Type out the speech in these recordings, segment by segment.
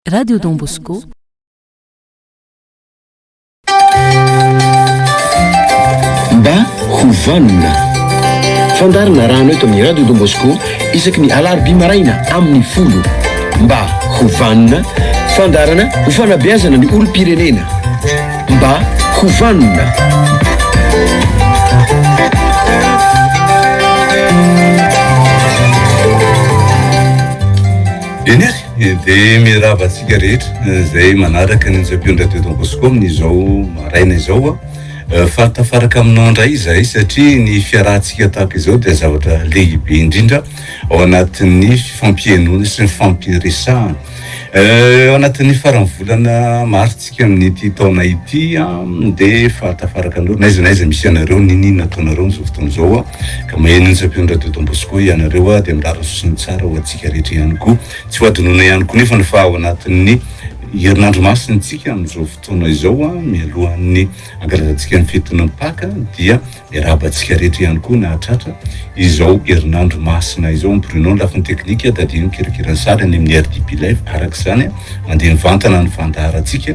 Radio Don Bosco. Mba hovanina fandarina rano eto amin'ny Radio Don Bosco isaky ny alarobia maraina amin'ny folo. Mba hovanina fandarana ho fanabeazana ny olom-pirenena. Mba hovanina. Enery dia miravantsika rehetra izay manaraka ny njapion Radio Don Bosco amin'izao maraina izao fa tafaraka aminao indray izahay satria ny fiarahantsika tahaka izao dia zavatra lehibe indrindra ao anatin'ny fifampienoana sy ny fampiresahana ao anatin'ny farany volana martsika amin'ity taona ity dia fa tafaraka anareo naiza naiza misy anareo ninina ataonareo n'izao fotoana izao ka maheno ny njapion Radio Don Bosco ianareo dia mirara sosiny tsara ho antsika rehetra ihany koa tsy ho adonona ihany koa nefa fa ao anatin'ny herinandro masintsika amin'izao fotoana izao mialohan'ny ankalazantsika ny fetona Paka dia miarabantsika rehetra ihany koa nahatratra izao herinandro masina izao ampirinon lafiny teknika dadino kirakirany sary ny amin'ny RDP live araka izany mandeha mivantana ny fandaharantsika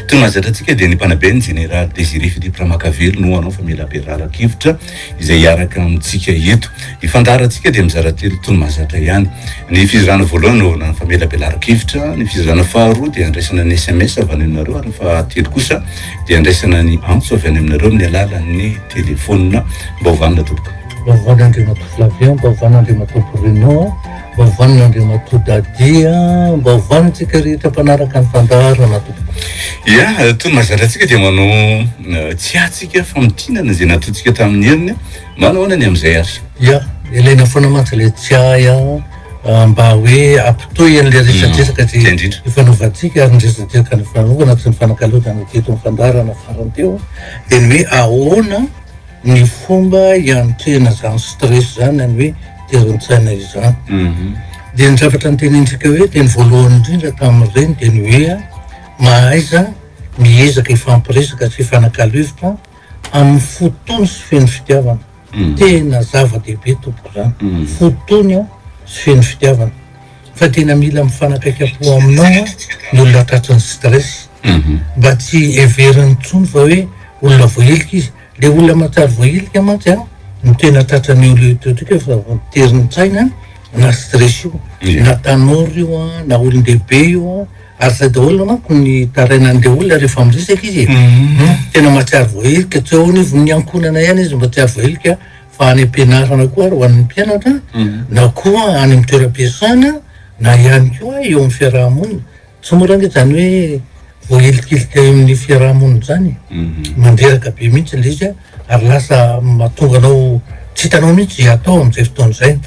tony mahazatratsika dia ny mpanaben'ny général Désiré Philippe Ramakavelo no anao fa mila berarankevitra izay araka amintsika eto ifandaharantsika dia mizara telo tony mahazatra ihany ny fizarana voalohany no na famela belaran-kevitra ny fizarana faharoa dia andraisana ny SMS avy any aminareo ary fahatelo kosa dia andraisana ny antso avy any aminareo amin'ny alalan'ny telefônina mba hovanina tompoko Bavana Andriamato Flavien, Bavana Andriamato Bruno, Bavana Andriamato Dadia, Bavana antsika rehetra mpanaraka ny fandaharana tompoko. Ia, tony mahazaratsika dia manao tsy atsika famotinana izay nataontsika tamin'ny heriny manao anany amin'izay ary. Ia, ilaina foana mantsy ilay tsiaya mba hoe ampitoy an'ilay resadresaka izay ifanaovantsika ary ny resadresaka ny fanaovana sy ny fanakalozana teto ny fandaharana farany teo dia ny hoe ahoana ny fomba ianotrena zany stress zany any hoe terin-tsaina izany. Dia ny zavatra nytenentsika hoe dia ny voalohany indrindra tamin'ireny dia ny hoe mahaiza miezaka ifampiresaka sy ifanakalevitra amin'ny fotony sy feno fitiavana. Tena zava-dehibe tompoko zany. Fotony sy feno fitiavana. Fa tena mila mifanakaikapo aminao ny olona tratrin'ny stress. Mba tsy everiny tsony fa hoe olona voahelika izy. Le olona matsary voahelika mantsy no tena tratrany olo totrika fa terin-tsaina na stress io na tanora io na olon-dehibe io ary zay daholo manko ny tarainan'le olona rehefa miresaka izy tena matsary voahelika tsy ao nivo ny ankonana ihany izy mba tsary voahelika fa any am-pianarana koa ary ho an'ny mpianatra na koa any amin'ny toeram-piasana na ihany koa eo amin'ny fiarahamonina tsy mora nge zany hoe voahelikilika eo amin'ny fiarahamonina zany mandreraka be mihitsy le izy ary lasa mahatonga anao tsy hitanao mihitsy atao amin'izay fotoana izay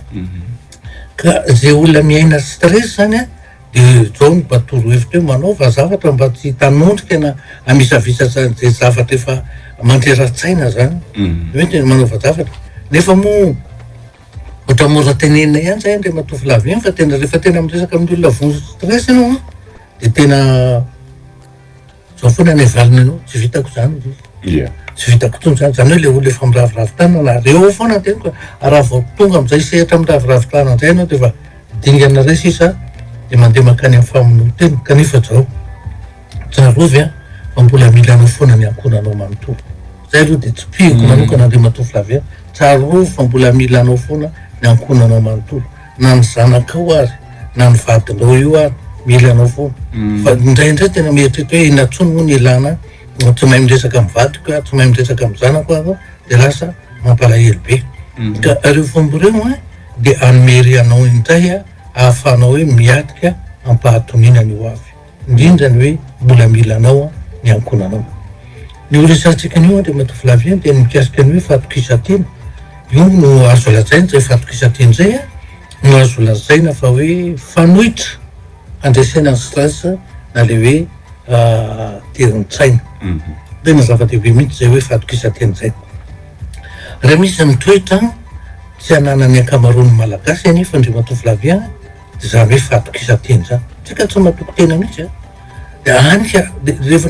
ka zay olona miaina stress zany dia zao ny batoro hevitra hoe manaova zavatra mba tsy tanondrika na amisavisa zay zavatra efa mandreratsaina zany hoe tena manaova zavatra nefa moa ohatra mora tenenina ihany zay Andriamato Flavien fa tena rehefa tena miresaka amin'ny olona vonzo stress ianao dia tena zao foana ny valina ianao tsy vitako zany tsy vitako tony zany zany hoe le olona efa miraviravitana reo foana teniko raha vao tonga amin'izay sehatra miraviravitana zay ianao dia efa dingana ray sisa dia mandeha makany amin'ny famonoteny kanefa zao tsarovy fa mbola mila anao foana ny ankonanao manontolo zay aloha dia tsy pihiko manokana Andriamato Flavien tsarovy fa mbola mila anao foana ny ankonanao manontolo na ny zanakao ary na ny vadinao io ary mila anao foana fa indraindray tena mieritreto hoe inatsony moa ny ilana tsy mahay miresaka amin'ny vadiko tsy mahay miresaka amin'ny zanako aho dia lasa mampalahelo be ka ireo fomba ireo dia anomery anao indray ahafahanao hoe miatika ampahatonina io avy indrindra ny hoe mbola mila anao ny ankonanao ny oresantsika an'io Andriamato Flavien dia mikasika ny hoe fatokisantena io no azo lazaina zay fatokisantena zay no azo lazaina fa hoe fanohitra andraisana ny stress na le hoe terin-tsaina dia na zava-dehibe mihitsy zay hoe fatokisantena zay raha misy mitoetra tsy hanana ny ankamaroan'ny malagasy anefa Andriamato Flavien dia zany hoe fatokisantena zany tsika tsy matoko tena mihitsy dia anika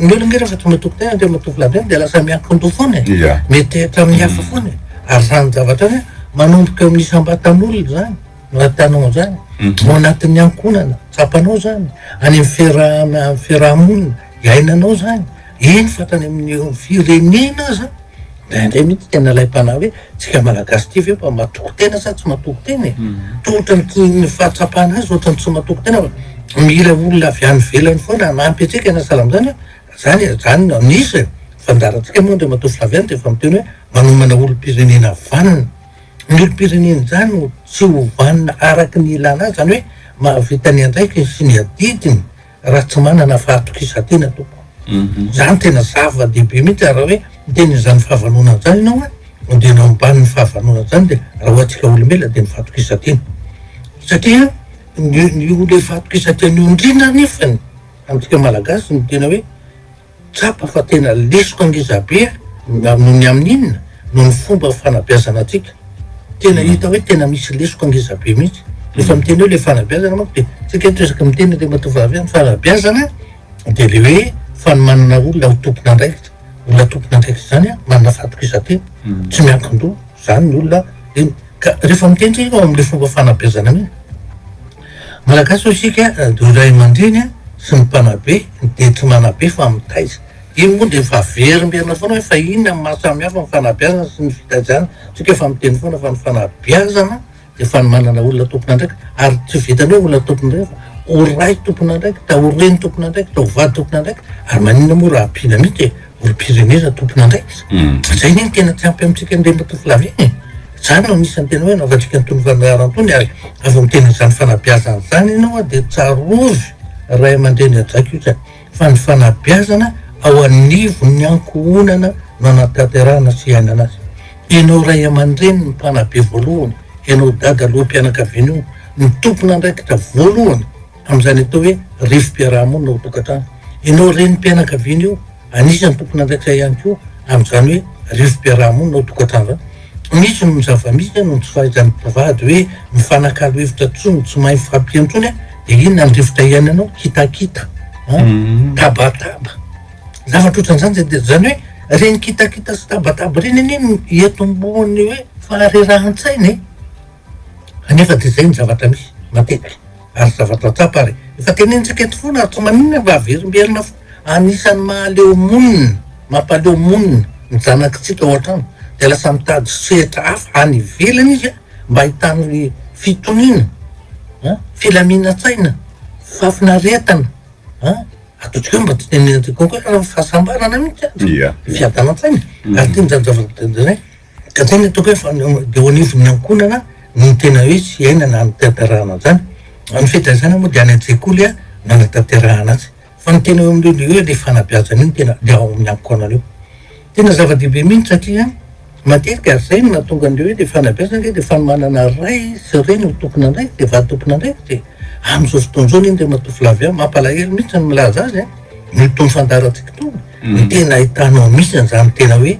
ny olona nge rehefa tsy matoko tena Andriamato Flavien dia lasa miankin-do foana metehitra amin'ny hafa foana ary zany zavatra hoe manomboka amin'ny isam-batan'olona zany no atanao zany ao anatin'ny ankonana tsapanao zany any amin'ny fiarahamonina iainanao zany eny fatany amin'ny firenena zany ndray mihitsy tena laim-pana hoe tsika malagasy ty ve mba matoko tena sa tsy matoko tena e totrany fahatsapana azy ohatrany tsy matoko tena mila olona avy any velany foana mampy atsika ena salam zany nisy fandarantsika moa ndre matovy laviany de efa miteny hoe manomana olom-pirenena vanina ny olom-pirenena zany tsy ho vanina araky ny ilana azy zany hoe mahavitany andraiky sy ny adidiny raha tsy manana fahatokisatena tompo zany tena zava-dehibe mihitsy raha hoe teny zany fahavanona zany ianao a de nao ambaniny fahavanona zany de raha hoatsika olombela de ny fahatokisatena satria ny olo fahatokisatena io indrindra nefany amitsika malagasy ny tena hoe tsapa fa tena lesoko angizabe noho ny amin'inona noho ny fomba fanabeazana atsika tena hita hoe tena misy lesoko angizabe mihitsy rehefa miteny hoe le fanabeazana manko de tsika toesaky miteny le matovavy ny fanabeazana de le hoe fanomanana olona ho tompona andraikitra olona tompona andraikitra zany a manana fahatokisatena tsy miankin-doha zany ny olona ka rehefa miteny tsika ao am'le fomba fanabeazana mihitsy malagasy ho isika de ray aman-dreny a sy ny mpanabe de tsy manabe fa mitaiza iny moa de efa verimberina foana hoe fa inona ny mahasamihafa ny fanabeazana sy ny fitaizana tsika efa miteny foana fa ny fanabeazana de fa ny manana olona tompona andraika ary tsy vitany hoe olona tompona andraika fa ho ray tompona andraika ta ho reny tompona andraika ta ho vady tompona andraika ary maninona moa raha ampina mihitsy olo-pirenena tompona andraika zay ny tena tsy ampy amitsika nde matoflavy iny zany no nisany tena hoe naovantsika nytony fandaharantony ary avy miteny zany fanabeazana zany ianao a de tsarovy ray aman-dreny ajaky io zany fa ny fanabeazana ao anivo ny ankohonana no anatanterahana sy iainana azy ianao ray aman-dreny ny mpanabe voalohany ianao dada aloha mpianakaviany io ny tompona andraikitra voalohany am'izany atao hoe rifim-piarahamonina ho tokantrano ianao reny mpianakaviany io anisany tompona andraikitra ihany koa am'izany hoe rifim-piarahamonina ho tokantrano zany misy no zava-misy no tsy fahaizany mpivady hoe mifanakalo hevitra tsony tsy mahay fampiantsony a de inona ny rivotra iainanao kitakita tabataba zavatra ohatran'izany zay de zany hoe reny kitakita sy tabataba reny iny etombony hoe faharerahan-tsaina e anefa de zay ny zavatra misy matetiky ary zavatra tsapa ary efa tenentsika eto foana tsy maninona mba averimberina fo anisan'ny mahaleo monina mampaleo monina ny zanakitsika ao an-trano de lasa mitady setra hafa any ivelany izy a mba ahitany fitonina filamina-tsaina fafinaretana ataotsika hoe mba ty tenentsika kokoa fahasambarana mihitsy fiadana-tsaina ary teny zany zavatra ka tena ataoko hoe de ho anivon'ny ankonana ny tena hoe sy iainana ny tanterahana zany ny fitaizana moa de any an-tsekoly a nanatanterahana azy fa ny tena eo am'leo hoe le fanabeazana iny tena le ao amin'ny ankonana io tena zava-dehibe mihitsy satria matetika ary zay no nahatonga andreo hoe le fanabeazana de fa manana ray sy reny ho tompona andraiky de vady tompona andraiky de am'izao fotoan'izao iny de matofy lavy a mampalahelo mihitsy ny milaza azy ny tony fandaratsika tony ny tena ahitanao misy zany tena hoe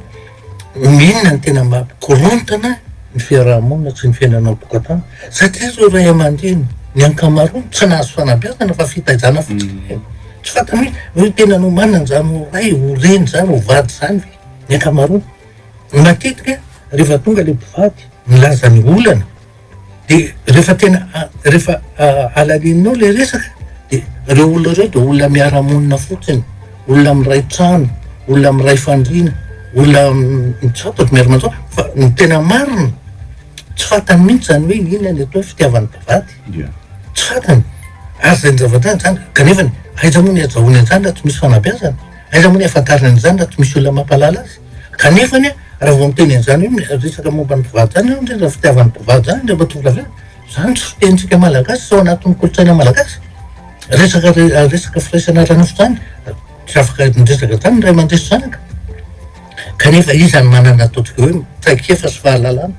minona ny tena mampikorontana ny fiarahamonina sy ny fiainanao tokantano satria zao ray aman-dreny ny ankamaroany tsy nahazo fanabeazana fa fitaizana fotsiny tsy fatany hoe tena no manana zany ho ray ho reny zany ho vady zany ve ny ankamaroany matetika rehefa tonga le mpivady milaza ny olana de rehefa alalininao le resaka de reo olona reo de olona miara-monina fotsiny olona miray trano olona miray fandriana olona tsy fatako miara-manjao fa ny tena marina tsy fatany mihitsy zany hoe inona ny atao fitiavan'ny mpivady tsy fatany ary zay ny zavatra zany kanefany aiza moa ny azahoany an'izany raha tsy misy fanabeazana aiza moa ny afantariny an'izany raha tsy misy olona mampalala azy kanefany a raha vao miteny an'izany hoe resaka momba ny mpivady zany ndrendra fitiavan'ny mpivady zany ndre matovy lavy zany tsy fitentsika malagasy sao anatin'ny kolotsaina malagasy resaka firaisana ranofo zany tsy afaka miresaka zany ray aman-dreso zanaka kanefa izany manana ataotsika hoe traikefa sy fahalalana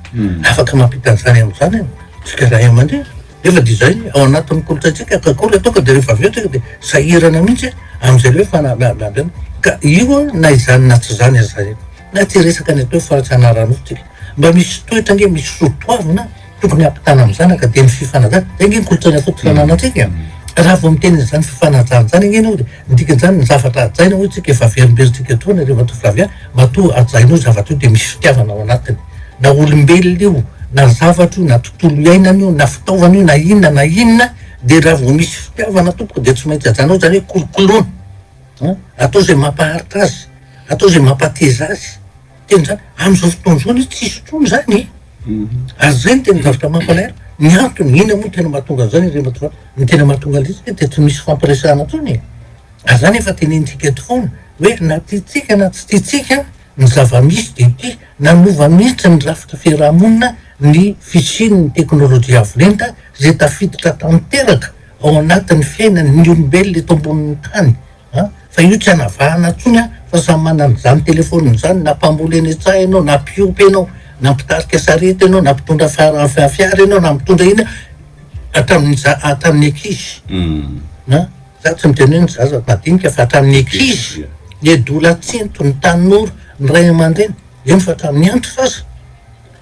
afaka mampita an'izany am'izany tsika ray aman-dreny efa de zay ao anatin'ny kolotsaitsika kakory ataoka de rehefa aveo tsika de sahirana mihitsy am'izay le hoe fanabeazana ka io na izany na tsy zany azy na ty resaka ny atao faratsana ranofotsika mba misy toetra nge misy sotoavina tokony ampitana am'zanaka de ny fifanajana zay nge ny kolotsaina foty fananatsika raha vao miteny zany fifanajana zany ngenao de ndikan'izany ny zavatra ajaina hoe tsika efa verimberitsika toana rehefa tofilavy a matoa ajainao zavatra io de misy fitiavana ao anatiny na olombelona io na zavatra io na tontolo iainana io na fitaovana io na inona de raha vao misy fitiavana tompoko de tsy maintsy ajanao zany hoe kolokoloana atao zay mampaharitra azy atao zay mampateza azy teny zany am'izao fotoana zao ny tsisy trony zany ary zay ny tena zavatra mampalahelo ny antony ina moa tena mahatonga zany remato ny tena mahatonga lizy de tsy misy fampiresahana tsony ary zany efa tenentsika eto foana hoe na tiatsika na tsy tiatsika ny zava-misy de ty nanova mihitsy ny rafitra fiarahamonina ny fisian'ny teknôlôjia avolenta zay tafiditra tanteraka ao anatin'ny fiainany ny olombelona eto ambonin'ny tany fa io tsy anavahana tsony fa samy manana zany telefoniny zany na mpamboly eny an-tsaha ianao na mpiopy ianao na mpitarika sarety ianao na mpitondra fiara ianao na mitondra ina hatramin'ny ankizy za tsy miteny hoe ny zaza madinika fa hatramin'ny ankizy edola tsinto ny tanora ny ray aman-dreny eny fa hatramin'ny antro faza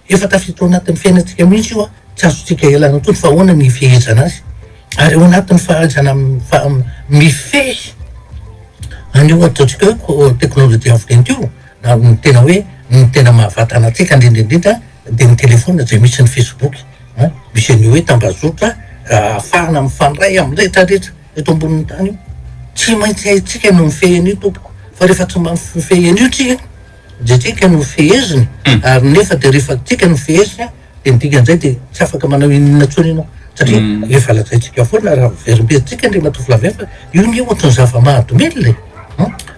efa tafiditra ao anatin'ny fiainantsika mihitsy io tsy azotsika elana tsony fa ahoana ny fihezana azy ary ao anatin'ny fahaizana mifehy anio ataotsika hoe teknôlôjia avolenta io na ny tena hoe ny tena mahavatana atsika indrindraindrindra de ny telefona zay misy ny facebook misy an'io hoe tambazotra ahafahana mifandray amin'ny rehetrarehetra eto ambonin'ny tany io tsy maintsy haitsika no mifehy an'io tompoko fa rehefa tsy mifehy an'io tsika de tsika no feheziny ary nefa de rehefa tsika no feheziny de nidikan'izay de tsy afaka manao inona tsony ianao satria efa lazaitsika foana raha verimbezintsika ndre matofilavy fa io ny ohatrany zava-mahadomelona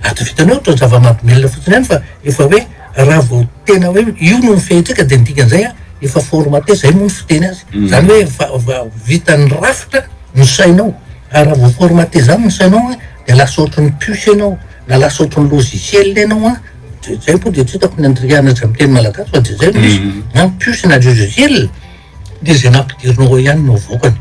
ato vitany hoe ohatrany zava-mahadomelona fotsiny ihany fa efa hoe raha vao tena hoe io no mifehintsika de nidikan'izay efa formate zay moa ny fiteny azy zany hoe vitan'ny rafitra ny sainao ary raha vao formate zany ny sainao de lasa ohatran'ny puce ianao na lasa ohatran'ny logiciel ianao zay po de tsy hitako ny andrianatra amin'ny teny malagasy fa de zay misy puce na logiciel de zay nampidirinao ao ihany no vokany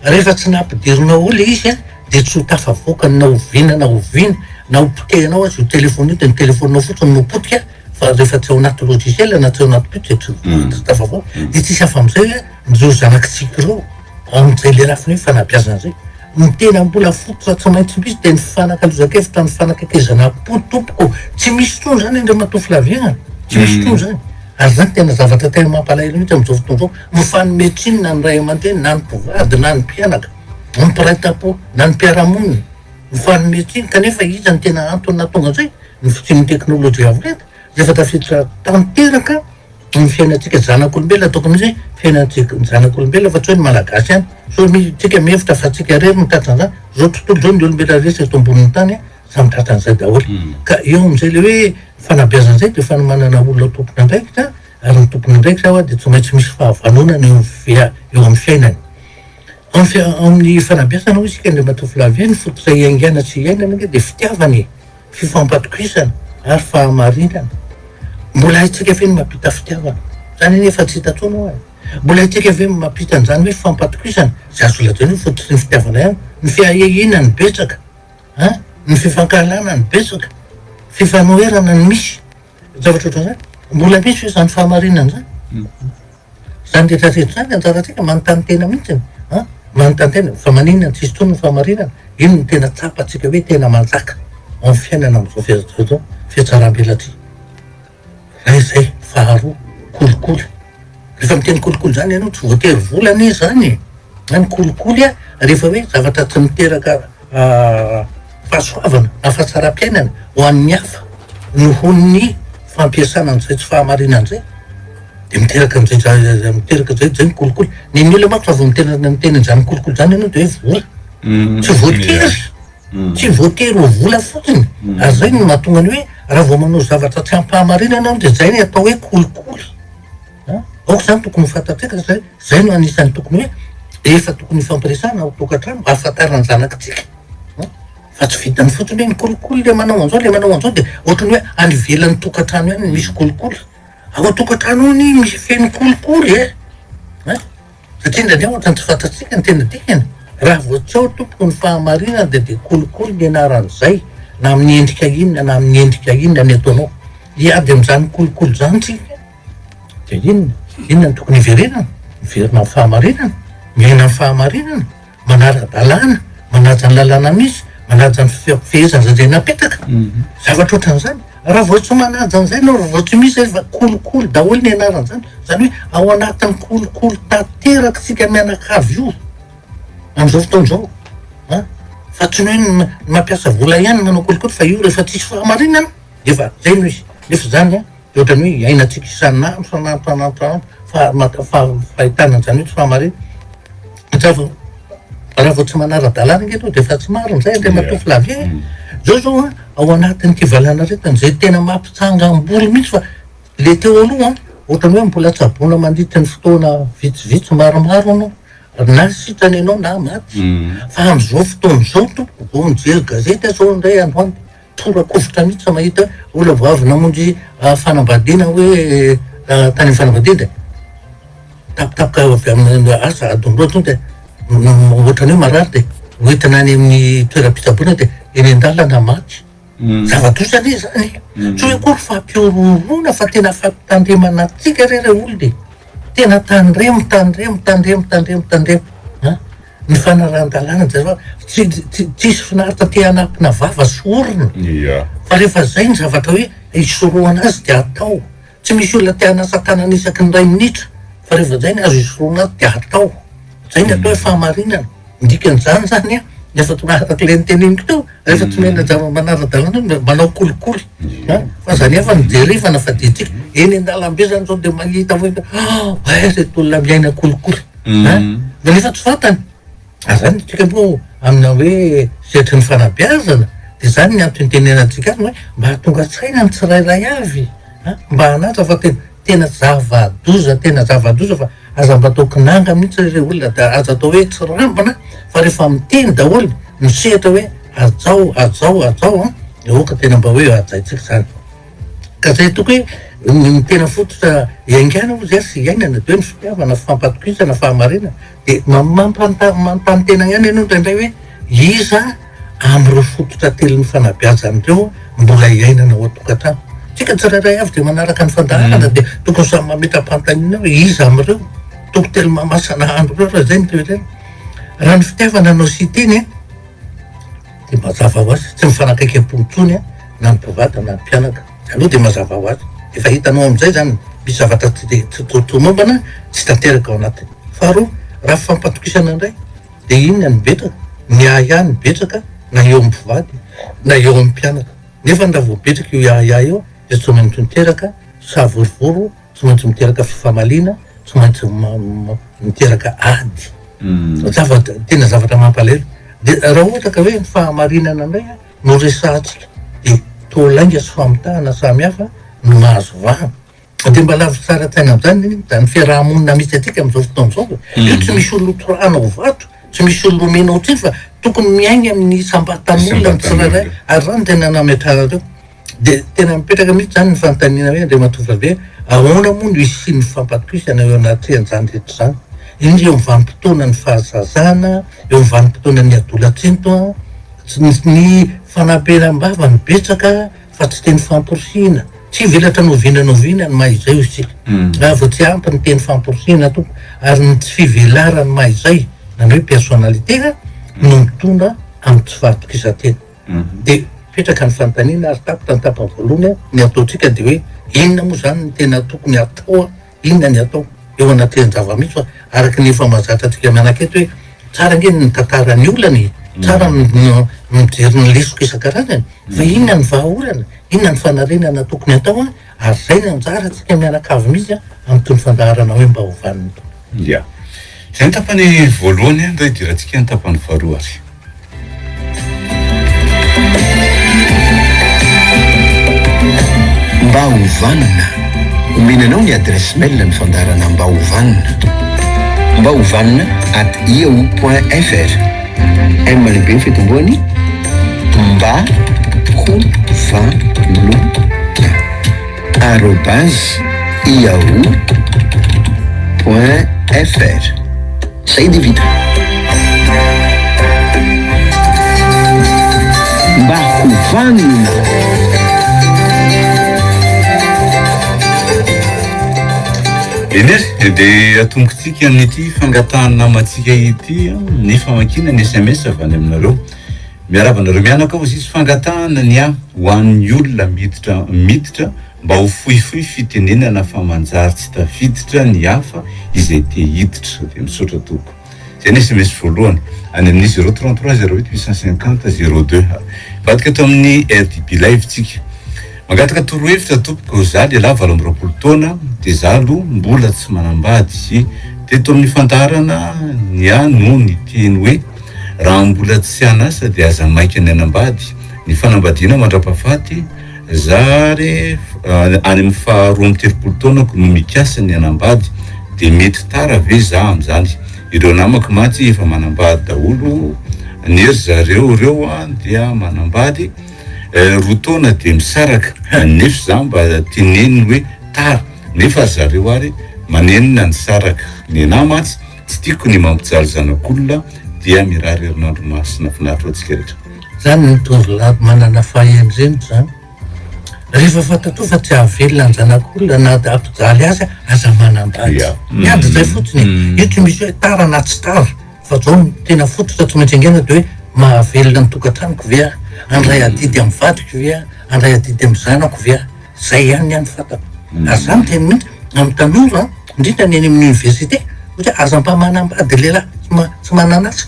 rehefa tsy nampidirinao ao le izy de tsy ho tafavoakany na oviana na oviana na hopotehinao azy io telefony io de ny telefoninao fotsiny no potika fa rehefa tsy ao anaty logiciel na tsy ao anaty puce tsy tafavoaka de tsisy afa am'izay hoe nizao zanakitsika ireo am'izay le rafiny hoe fanabeazana zay ny tena mbola fototra tsy maintsy misy de ny fanakalozakevitra ny fanakakezana potompoko tsy misy trony zany ndre matofy laviana tsy misy trony zany ary zany tena zavatra tena mampalahelo mihitsy am'izao fotoana zao mifanometsina ny ray aman-dreny na ny mpivady na ny mpianaka ny mpiray-tampo na ny mpiarahamonina mifanometsina kanefa iza ny tena antony natonga zay ny fisian'ny teknôlôjia avolenta rehefa tafiditra tanteraka ny fiainantsika zanak'olombelona ataoko amizay fiainantsika zanak'olombelona fa tsy hoe ny malagasy ihany so tsika mihevitra fa tsika rery mitatran'izany zao tontolo zao ny olombelona resy eto ambonin'ny tany samy tratran'izay daholy ka eo am'izay le hoe fanabeazan'izay de fa manana olona tompony andraikitra ary ny tompony andraikitra de tsy maintsy misy fahavanonana eo amin'ny fiainany amin'ny fanabeazana ho isika le matofilavy ny fototra iaingana sy iainana de fitiavany fifampatokisana ary fahamarinana mbola haitsika ve ny mampita fitiavana zany eny efa tsy hitatsona ho mbola haitsika ve mampita an'izany hoe fifampatokisana zay azo lazany hoe fototra ny fitiavana ihany ny fiahihina ny betsaka ny fifankahalana ny betsaka fifanoherana ny misy zavatra ohatran'izany mbola misy hoe zany fahamarinana zany zany rehetrarehetra zany anjaratsika manontany tena mihitsiny manontany tena fa maninona tsisy tsony ny fahamarinana ino ny tena tsapatsika hoe tena manjaka amin'ny fiainana am'izao fiatsaram-bela ty raha izay faharoa kolikoly rehefa miteny kolikoly zany ianao tsy voatery volana zany any kolikoly rehefa hoe zavatra tsy miteraka fahasoavana na fahatsara-piainana ho an'ny hafa noho ny fampiasana an'izay tsy fahamarinan'izay de miteraka an'izay miteraka zay zay ny kolikoly ny olona mako raha vao miteraka ny tenany zany kolikoly zany ianao de hoe vola tsy voatery tsy voatery ho vola fotsiny ary zay no mahatonga ny hoe raha vao manao zavatra tsy ampahamarinana de zay ny atao hoe kolikoly aoko zany tokony fantatsika zay no anisan'ny tokony hoe efa tokony fampiresana ao tokantrano ahafantarana zanakitsika fa tsy vitany fotsiny hoe ny kolikoly le manao an'izao de ohatrany hoe any ivelan'ny tokantrano ihany misy kolikoly ao tokantrano ny misy feno kolikoly satria ndraindray ohatrany tsy fantatsika ny tena dikany raha vao tsy ao tompoko ny fahamarinana de kolikoly ny anaran'izay na amin'ny endrika inona na amin'ny endrika inona ny ataonao iady am'izany kolikoly zany tsika de inona ny tokony iverenana miverina amin'ny fahamarinana miaina amin'ny fahamarinana manara-dalàna manaja ny lalàna misy manaja ny fehezana zay napetaka zavatra ohatran'izany raha vao tsy manaja an'izay no raha vao tsy misy fa kolikoly daholo ny anarany zany zany hoe ao anatin'ny kolikoly tanteraka sika mianakavy io am'izao fotoana zao fa tsy hoe mampiasa vola ihany manao kolikoly fa io rehefa tsisy fahamarinana efa zay no izy nefa zany ohatrany hoe iainatsika isan'andro sanandro fahitana zany hoe tsy fahamarina raha vao tsy manara-dalàna ngeto de fa tsy maro n'izay le matofy lavie zao ao anatin'ny kivalana retany zay tena mampitsanga amboly mihitsy fa le teo aloha ohatrany hoe mbola tsabona mandritra ny fotoana vitsivitsy maromaro anao na sitrany ianao na maty fa am'izao fotoana zao tompoko vao mijery gazety zao indray androany torakofotra mihitsy mahita ola vao avy namonjy fanambadiana hoe tany amin'ny fanambadiana de tapitapoka avy amin'ny asa adonroa to de ohatrany hoe marary de hoentina any amin'ny toeram-pitsaboana de eny an-dalana maty zava-dosany zany tsy hoe kory fampiororona fa tena fampitandremana atsika rere olo de tena tandremo ny fanaran-dalàna zay fa tsisy finaritra te hanampina vava sorona fa rehefa zay ny zavatra hoe isoroana azy de atao tsy misy olona te hanasa tanana isaky ny ray minitra fa rehefa zay ny azo isoroana azy de atao zay ny atao hoe fahamarinana ndikan'izany zany efa tsy maharak'le nyteniniko teo rehefa tsy mena zava manara-dalàna manao kolikoly fa zany efa nijerevana fa de tsika eny an-dalambe zany zao de mahita hoe reto olona miaina kolikoly de nefa tsy fantany zany tsika moa amina hoe setry ny fanabeazana de zany ny antony tenenantsika azy hoe mba hatonga tsaina ny tsirairay avy mba hanatra fa tena zava-doza fa aza mba atao kinanga mihitsy re olona da aza atao hoe tsy rambana fa rehefa miteny daholo misehatra hoe ajao de oka tena mba hoe ajaitsika zany ka zay toko hoe tena fototra iaingana o zay sy iainana de hoe ny fitiavana fampatokisana fahamarina de mampanontany ihany ianao ndraindray hoe iza am'ireo fototra telo ny fanabeazany reo mbola iainana ao atokantrano tsika tsirairay avy de manaraka ny fandaharana de tokony samy mametra-panontaniana hoe iza am'ireo toko telo mamasana andro reo raha zay ny toerena raha ny fitiavana anao sy teny de mazava ho azy tsy mifanakaiky am-pontsony na ny mpivady na ny mpianaka aloha de mazava ho azy efa hitanao am'izay zany misy zavatra tsy mombana tsy tanteraka ao anatiny faharoa raha fampatokisana indray de inona ny betraka ny ahihany betraka na eo amin'ny mpivady na eo amin'ny mpianaka nefa raha vao betraka io iahiahy eo de tsy maintsy miteraka savorovoro tsy maintsy miteraka fifamalina tsy maintsy miteraka ady tena zavatra mampalelo de raha ohatra ka hoe ny fahamarinana indray no resahatsika de tolainga sy famitahana samy hafa no mahazo vahana de mba lavy tsara tsaina am'zany da ny fiarahamonina misy atsika am'izao fotoana zao io tsy misy olo torana ho vato tsy misy olo menao tsiny fa tokony miainy amin'ny sambatan'olona ny tsirairay ary rano tena nametrara reo de tena mipetraka mihitsy zany ny fanontaniana hoe andre matofa be ahoana moa no isiny fampatokisana eo anatrehan'izany rehetra zany indry eo mivanim-potoana ny fahazazana eo mivanim-potoana ny adolatsinto ny fanamperam-bava ny betsaka fa tsy teny famporosina tsy velatra novinanoviana ny mahizay isika raha vao tsy ampy ny teny famporosina tompo ary ny tsy fivelarany mahizay na hoe personnalité no mitondra amin'ny tsy fahatokisantena de petraka ny fanontaniana ary tapitra ny tapany voalohany ny ataotsika de hoe inona moa zany ny tena tokony atao inona ny atao eo anatin'ny zava-misy fa araky ny efa mahazatra atsika mianaketo hoe tsara nge ny tantarany olany tsara mijery ny lesoka isan-karazany fa inona ny vahaolana inona ny fanarenana tokony atao ary zay ny anjara atsika mianakavy mihitsy amin'ny toy ny fandaharana hoe mba hovaniny to zay ny tapany voalohany nda idiratsika ny tapany faharoa ary mba hovanina omenanao ny adresse mail ny fandarana mba hovanina @yahoo.fr mlehibe ny fitomboany mba hovanina @yahoo.fr zay de vita mba hovanina enery de atombotsika nyty fangatahana namatsika ity ny famakina ny SMS avy any aminareo miaravanareo mianaka ao izy fangatahana ny a ho an'ny olona miditra mba ho fohifohy fitenenana fa manjary tsy tafiditra ny hafa izay te hiditra de misaotra toko zay ny SMS voalohany any amin'ny 033 08 850 02 vadika ato amin'ny RDB live tsika mangataka torohevitra tompoko za lehilahy 20 taona de za aloha mbola tsy manambady teto amin'ny fandarana ny a no ny teny hoe raha mbola tsy anasa de aza maika ny anambady ny fanambadiana mandra-pahafaty zary any amin'ny faharoa amin'ny 30 taonako no mikasa ny anambady de mety tara ve za am'zany ireo namako maty efa manambady daholo nery zareo reo dia manambady roa taona de misaraka nefa za mba teneniny hoe tara nefa zareo ary manenina ny saraka ny namatsy tsy tiako ny mampijaly zanak'olona dia mirary herinandro masina finaritra atsika rehetra zany ny tovolahy manana fahendreny zany rehefa fatatoa fa tsy ahavelona ny zanak'olona na ampijaly azy aza manambady miady zay fotsiny io tsy misy hoe tara na tsy tara fa zao tena fototra tsy maintsy angena de hoe mahavelona ny tokantranoko vea andray adidy amin'ny vadiko vea andray adidy amin'ny zanako vea zay ihany ihany fatako azany teny mihitsy amin'ny tanora indrindra ny any amin'ny université ohatra aza mba manambady lehilahy tsy mananasa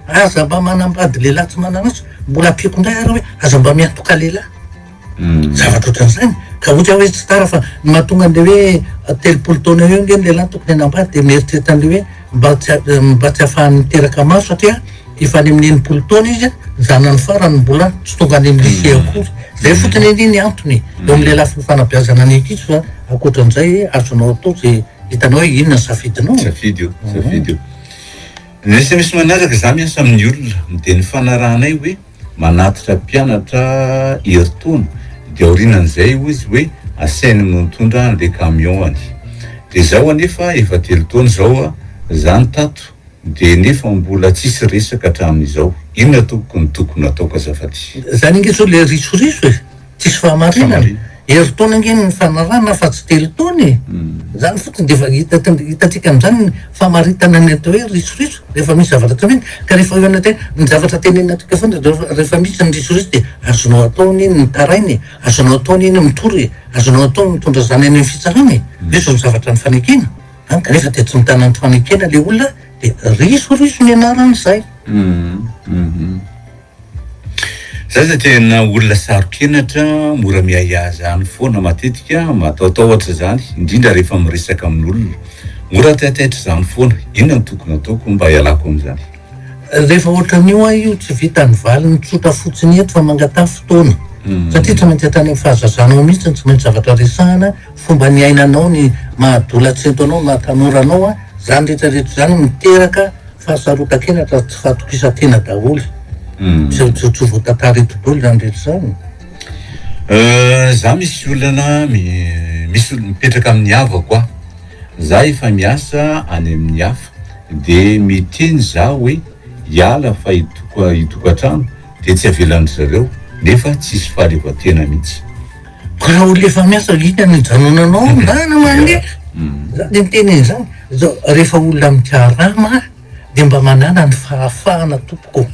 aza mba manambady lehilahy tsy mananasa mbola ampiako ndray ary hoe aza mba miantoka lehilahy zavatra ohatran'izany ka ohatra hoe tsy tara fa mahatonga an'le hoe 30 taona eo nge ny lehilahy tokony hanambady de mieritreritan'le hoe mba tsy ahafahany miteraka maro satria efa any amin'ny 80 taona izy zanany farany mbola tsy tonga any amin'ny lycée akory zay fotony ny antony eo amin'ny lehilahy fanabeazana any ankizy fa akoatran'izay azonao atao zay hitanao hoe inona safidinao safidy io nesy misy manaraka za miasa amin'ny olona de ny fanarahanay hoe manatitra mpianatra heritaona de aorinan'izay izy hoe asainy mitondra an'le camion any de zao anefa efa 3 taona zao zany tato de nefa mbola tsisy resaka hatramin'izao inona tokony ataoko azafady zany inge zao le risoriso e tsisy fahamarinana heritaona nge ny fanarana fa tsy 3 taona e zany fotsiny defa hitatsika am'zany famaritana ny atao hoe risoriso rehefa misy zavatra tsaminy ka rehefa eo anateny ny zavatra tenenatika foana rehefa misy ny risoriso de azonao ataony ny tarainy azonao ataony iny mitory azonao atao mitondra zany any amin'ny fitsarany hoe zao zavatra ny fanekena ka rehefa de tsy mitana ny fanekena le olona de risoriso ny anaran'izay zay za tena olona sarokenatra mora miahiaza any foana matetika mataotao ohatra zany indrindra rehefa miresaka amin'olona mora taitaitra zany foana inona ny tokony ataoko mba hialako am'zany rehefa ohatran'io io tsy vitany valy ny tsotra fotsiny eto fa mangatà fotoana satria tsy maintsy atany fahazazanao mihitsy tsy maintsy zavatra resahana fomba ny ainanao ny mahadolatseto anao mahatanoranao zany rehetrarehetra zany miteraka fahasarotan-kenatra tsy fahatokisantena daholo tsy voatantara etodolo zany rehetra zany za misy olana misy olo mipetraka amin'ny hava koa za efa miasa any amin'ny hafa de miteny za hoe hiala fa hitokantrano de tsy avelan'ny zareo nefa tsisy fahaleovan-tena mihitsy ko raha olo efa miasa ina ny janonanao ndana mange za de miteny zany zao rehefa olona mikarama de mba manana ny fahafahana tompoko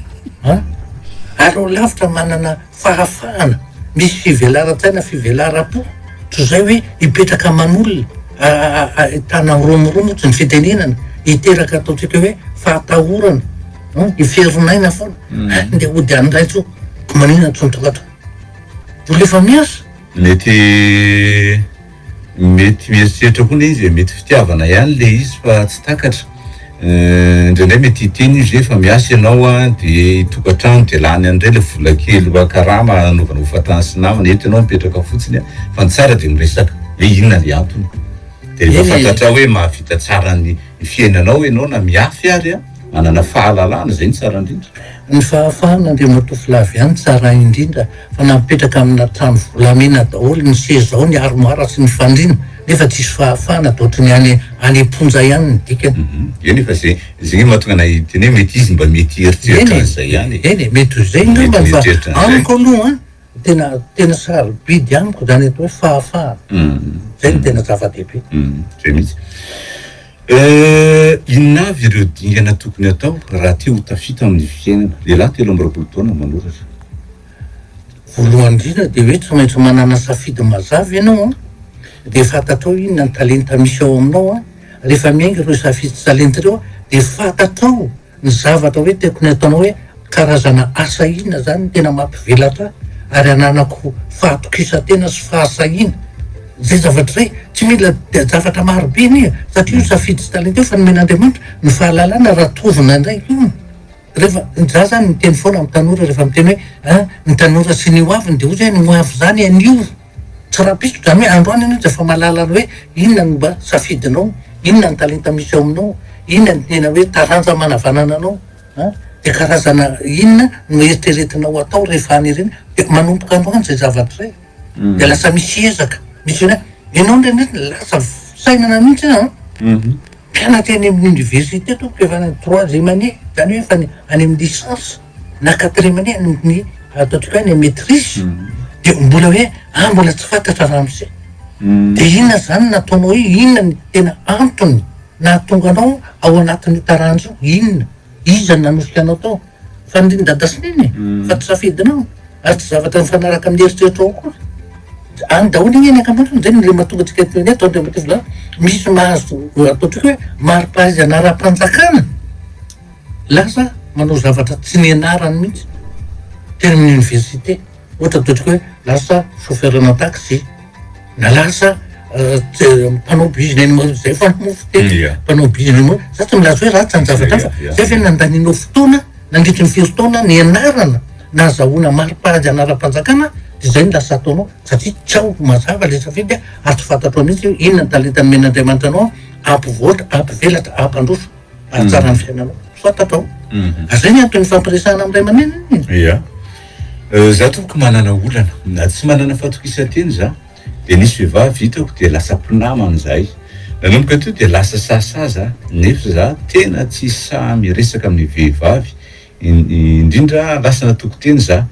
ary lavitra manana fahafahana misy fivelara-tsaina fivelara-po so zay hoe hipetraka man'olona tana romoromo tsy ny fitenenana hiteraka ataotsika hoe fahatahorana hiferinaina foana de ody an'ray tso manina tsontokato olo efa miasa mety mieritreritra koa izy mety fitiavana ihany le izy fa tsy takatra indraindray mety hiteny izy efa miasa ianao de hitokantrano de lany an'ray le vola kely karama anaovana hofatany sy namana eto ianao mipetraka fotsiny fa ny tsara de miresaka hoe inona le antony de rehefa fantatra hoe mahavita tsara ny fiainanao ianao na miafy ary manana fahalalana zay ny tsara indrindra ny fahafahana de matofilavy ihany tsara indrindra fa napipetraka amina trano volamena daholo ny sezao ny armoara sy ny fandrina nefa tsisy fahafahana de ohatrany any amponja ihany ny dikany eny efa zay mahatonga na hiteny hoe mety izy mba mety eritreritra zay ihany eny mety zay ngamba fa amiko aloha tena sarobidy amiko zany atao hoe fahafahana zay ny tena zava-dehibe zay mihitsy Inona avy ireo dingana tokony atao raha tia ho tafita amin'ny fiainana? Lehilahy 13 taona manoratra. Voalohany indrindra dia hoe tsy maintsy manana safidy mazava ianao dia fantatrao inona ny talenta misy ao aminao rehefa miainga ireo safidy talenta ireo dia fantatrao ny zavatra hoe tokony ataonao hoe karazana asa inona zany tena mampivelatra ary ananako fahatokisa-tena sy fahasahiana. Zay zavatra zay tsy mila zavatra marobe nia satria io safidy sy talenta io fa nomen'Andriamanitra ny fahalalana raha tovina ndraiky io. Rehefa za zany miteny foana amin'ny tanora rehefa miteny hoe ny tanora sy ny hoaviny dia ozy hoe ny hoavy zany anio tsy rahapiso zany hoe androany ianao dia fa mahalala hoe inona ny mba safidinao, inona ny talenta misy ao aminao, inona ny tena hoe taranja manavanana anao dia karazana inona no eritreretinao atao rehefa any ireny dia manompoka androany zay zavatra zay dia lasa misy ezaka misy hoe ianao ndreny lasa sainana mihitsy mpianatra any amin'ny université tompoko efa ny troisième année zany hoe efa any amin'ny licence na quatrième année ny ataontsika hoe ny maîtrise dia mbola hoe mbola tsy fantatra raha misy dia inona zany nataonao io, inona ny tena antony nahatonga anao ao anatin'io taranja io, inona iza ny nanosika anao tao fa ny dadasininy fa tsy safidinao ary tsy zavatra mifanaraka amin'ny eritreritro ao koa any daholo igny any ankamaroany zay le mahatonga antsika ny atao dia matevina misy mahazo ataontsika hoe mari-pahaizana anara-panjakana lasa manao zavatra tsy nianarany mihitsy tena amin'ny université ohatra ataontsika hoe lasa chauffeur-na taxi na lasa mpanao business zay fa mofo teny mpanao business za tsy milaza hoe ratsy ny zavatra fa zay fa nandaninao fotoana nandritry ny fifotoana nianarana nahazahoana mari-pahazy anara-panjakana dia zay ny lasa ataonao satria tsy ao mazava le safidy ary tsy fantatro mihitsy inona ny talenta nomen'Andriamanitra anao ampivoatra, ampivelatra, ampandroso ary tsara ny fiainanao tsy fantatrao ary zay ny antony fampiresahana amin'ny ray aman-dreny. Za tomboky manana olana na tsy manana fahatokisa-teny za dia nisy vehivavy hitako dia lasa mpinama amin'izay nanomboka teo dia lasa sasaza nefa za tena tsy saha miresaka amin'ny vehivavy indrindra lasa natoko teny za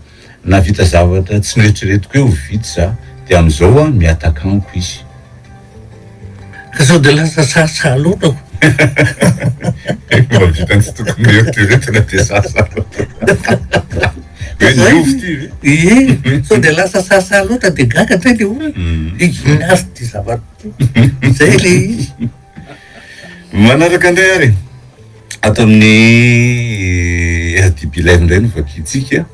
navita zavatra tsy miretreretiko eo vita za dia amin'izao miataka amiko izy ka sao dia lasa sasa loatra mavita ny tsy tokony miretreretina dia sasa sao dia lasa sasa loatra dia gaga ndray le olona inazy ty zavatra zay le izy manaraka indray ary ato amin'ny RDB-Live indray no vakitsika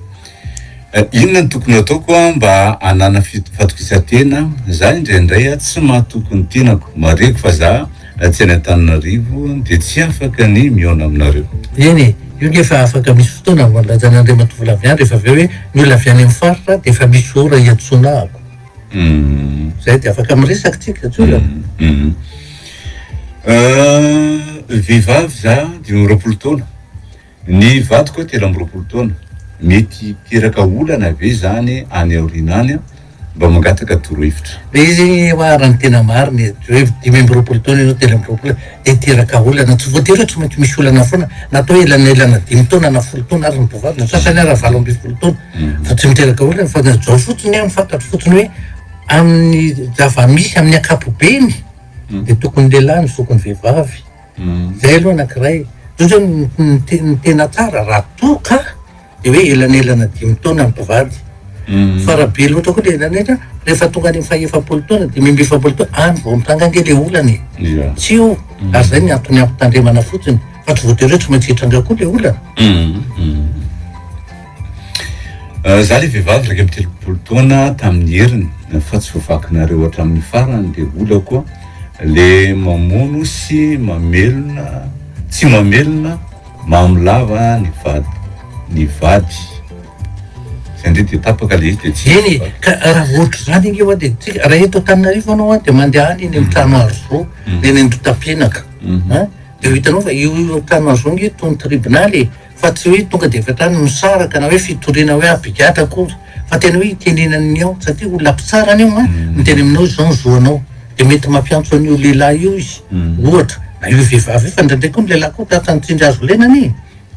inona ny tokony ataoko mba hanana fahatokisa-tena za indraindray tsy mahatoko ny tenako mareko fa za tsy any Antananarivo dia tsy afaka ny mihaona aminareo eny io nefa afaka misy fotoana malazan'Andriamanitra volavy rehefa avy eo hoe ny olona avy any amin'ny faritra dia efa misy ora hiantsonako zay dia afaka miresaka tsika tsy olana vehivavy za 20 taona ny vadiko 13 taona mety teraka olana ve zany any aoriana mba mangataka torohevitra le izy marany tena mariny hoe 5 taona ianao 13 dia teraka olana tsy voatery hoe tsy maintsy misy olana foana natao elanelana 5 taona na 10 taona ary ny tovavy na sasany ary 19 taona fa tsy miteraka olana fa zao fotsiny mifantatro fotsiny hoe amin'ny zava-misy amin'ny ankapobeny dia tokony lehilahy ny tokony vehivavy zay aloha anankiray zao ny tena tsara raha toka dia hoe elanelana 5 taona ny tovavy fa raha be loatra koa dia elanelana rehefa tonga any amin'ny 7 taona dia 7 taona any vao mitanga ange le olany tsy io ary zay ny antony ampitandremana fotsiny fa tsy voatery hoe tsy maintsy hitranga koa le olana za le vehivavy raika amin'ny 30 taona tamin'ny heriny fa tsy voavakinareo hatramin'ny farany dia ola koa le mamono sy mamelona tsy mamelona mamolava ny vady zay ndray dia tapaka le izy dia tsy eny ka raha ohatra zany iny eo dia tsika raha eto Antananarivo anao dia mandeha any eny amin'ny trano arzo eny Andotam-pianaka dia hitanao fa io trano arzo iny tony tribunaly fa tsy hoe tonga dia efatrano misaraka na hoe fitoriana hoe abigatra koa fa tena hoe itenenany ao satria olona mpitsarany io miteny aminao zao ny zoanao dia mety mampiantso an'io lehilahy io izy ohatra na io vehivavy fa ndraindray koa ny lehilahy koa tratra nitsindry azo lenany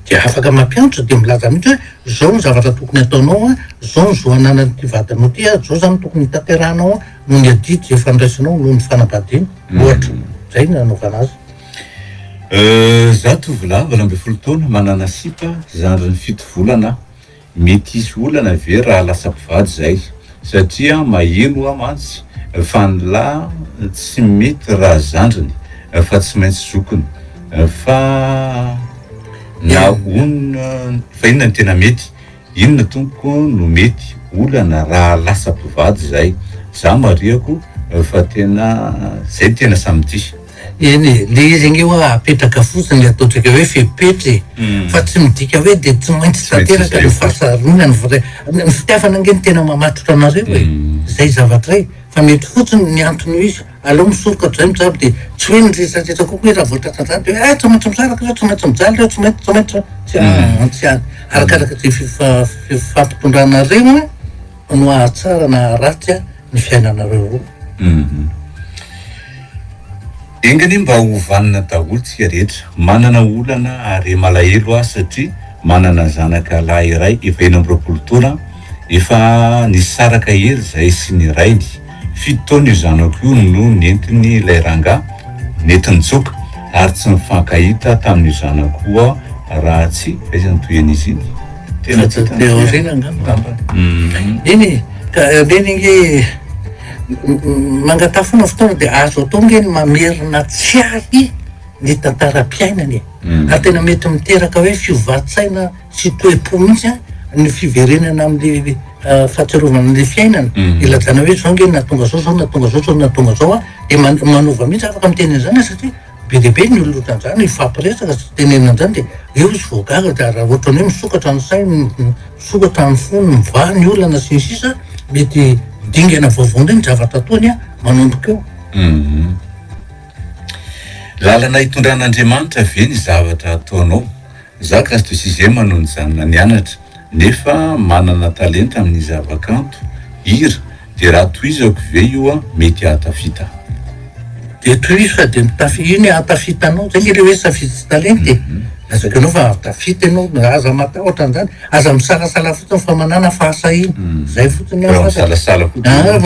dia afaka mampiantso dia milaza mihitsy hoe zao ny zavatra tokony ataonao zao ny zoananany vadanao ty zao zany tokony hitanterahanao noho ny adity zay fandraisinao noho ny fanambadiana ohatra zay ny nanaovana azy Za tovolahy 20 manana sipa zandriny 7 volana mety isy olana ve raha lasa mpivady zay satria maheno mantsy fa ny lahy tsy mety raha zandriny fa tsy maintsy zokony fa na onona fa inona ny tena mety inona tompoko no mety olana raha lasa mpivady zay za mariako fa tena zay tena samity eny le izy igny hoe apetraka fotsiny le ataotsika hoe fepetry fa tsy midika hoe de tsy maintsy tanteraka ny fahasaronana ny fitiavana angeny tena mamatotra anareo e zay zavatra ray fa mety fotsiny ny antony izy aleo misoroka zay mijaby de tsy hoe nyresadresa kokoa hoe raha voatratratra de tsy maintsy misaraka reo tsy maintsy mijaly reo tsy maintsy tsy arakaraka ty fampitondrana reo no ahatsara na ratsy ny fiainanareo roa engany mba hovanina daholo tsika rehetra manana olana ary malahelo satria manana zanaka lahy iray efa 20 taona efa nisaraka hery zay sy ny rainy 7 taona io zanako io no nentiny ilay ranga netiny tsoka ary tsy mifankahita tamin'io zanako raha tsy faizany toen'izy iny tena tsy iny ka lenynge mangatafona fotoana de azo atao ngeny mamerina tsy ary ny tantaram-piainany ary tena mety miteraka hoe fiovatssaina sy toe-po mihitsy ny fiverenana am'le fahatsiarovana an'le fiainana ilazana hoe zao ngeny natonga zao zao natonga zao zao natonga zao de manova mihitsy afaka miteny zany satria be dehibe ny olotran'zany ifampiresaka sy tenenan'zany de eo izy voagaga de raha ohatrany hoe misokatra ny sainy misokatra ny fony miva ny olana sy ny sisa mety dingana vaovao ny zavatra ataony manomboka eo lalana hitondran'Andriamanitra ve ny zavatra ataonao za Kristy sixième manao ny zanona nianatra nefa manana talenta amin'ny zavakanto hira de raha toizako ve io mety hatafita de toizy fa de iny hatafitanao zay le hoe safidy sy talenty azaka anao fa tafita ianao aza matahotra an'zany aza misalasala fotsiny fa manana fahasahina zay fotsiny misalasala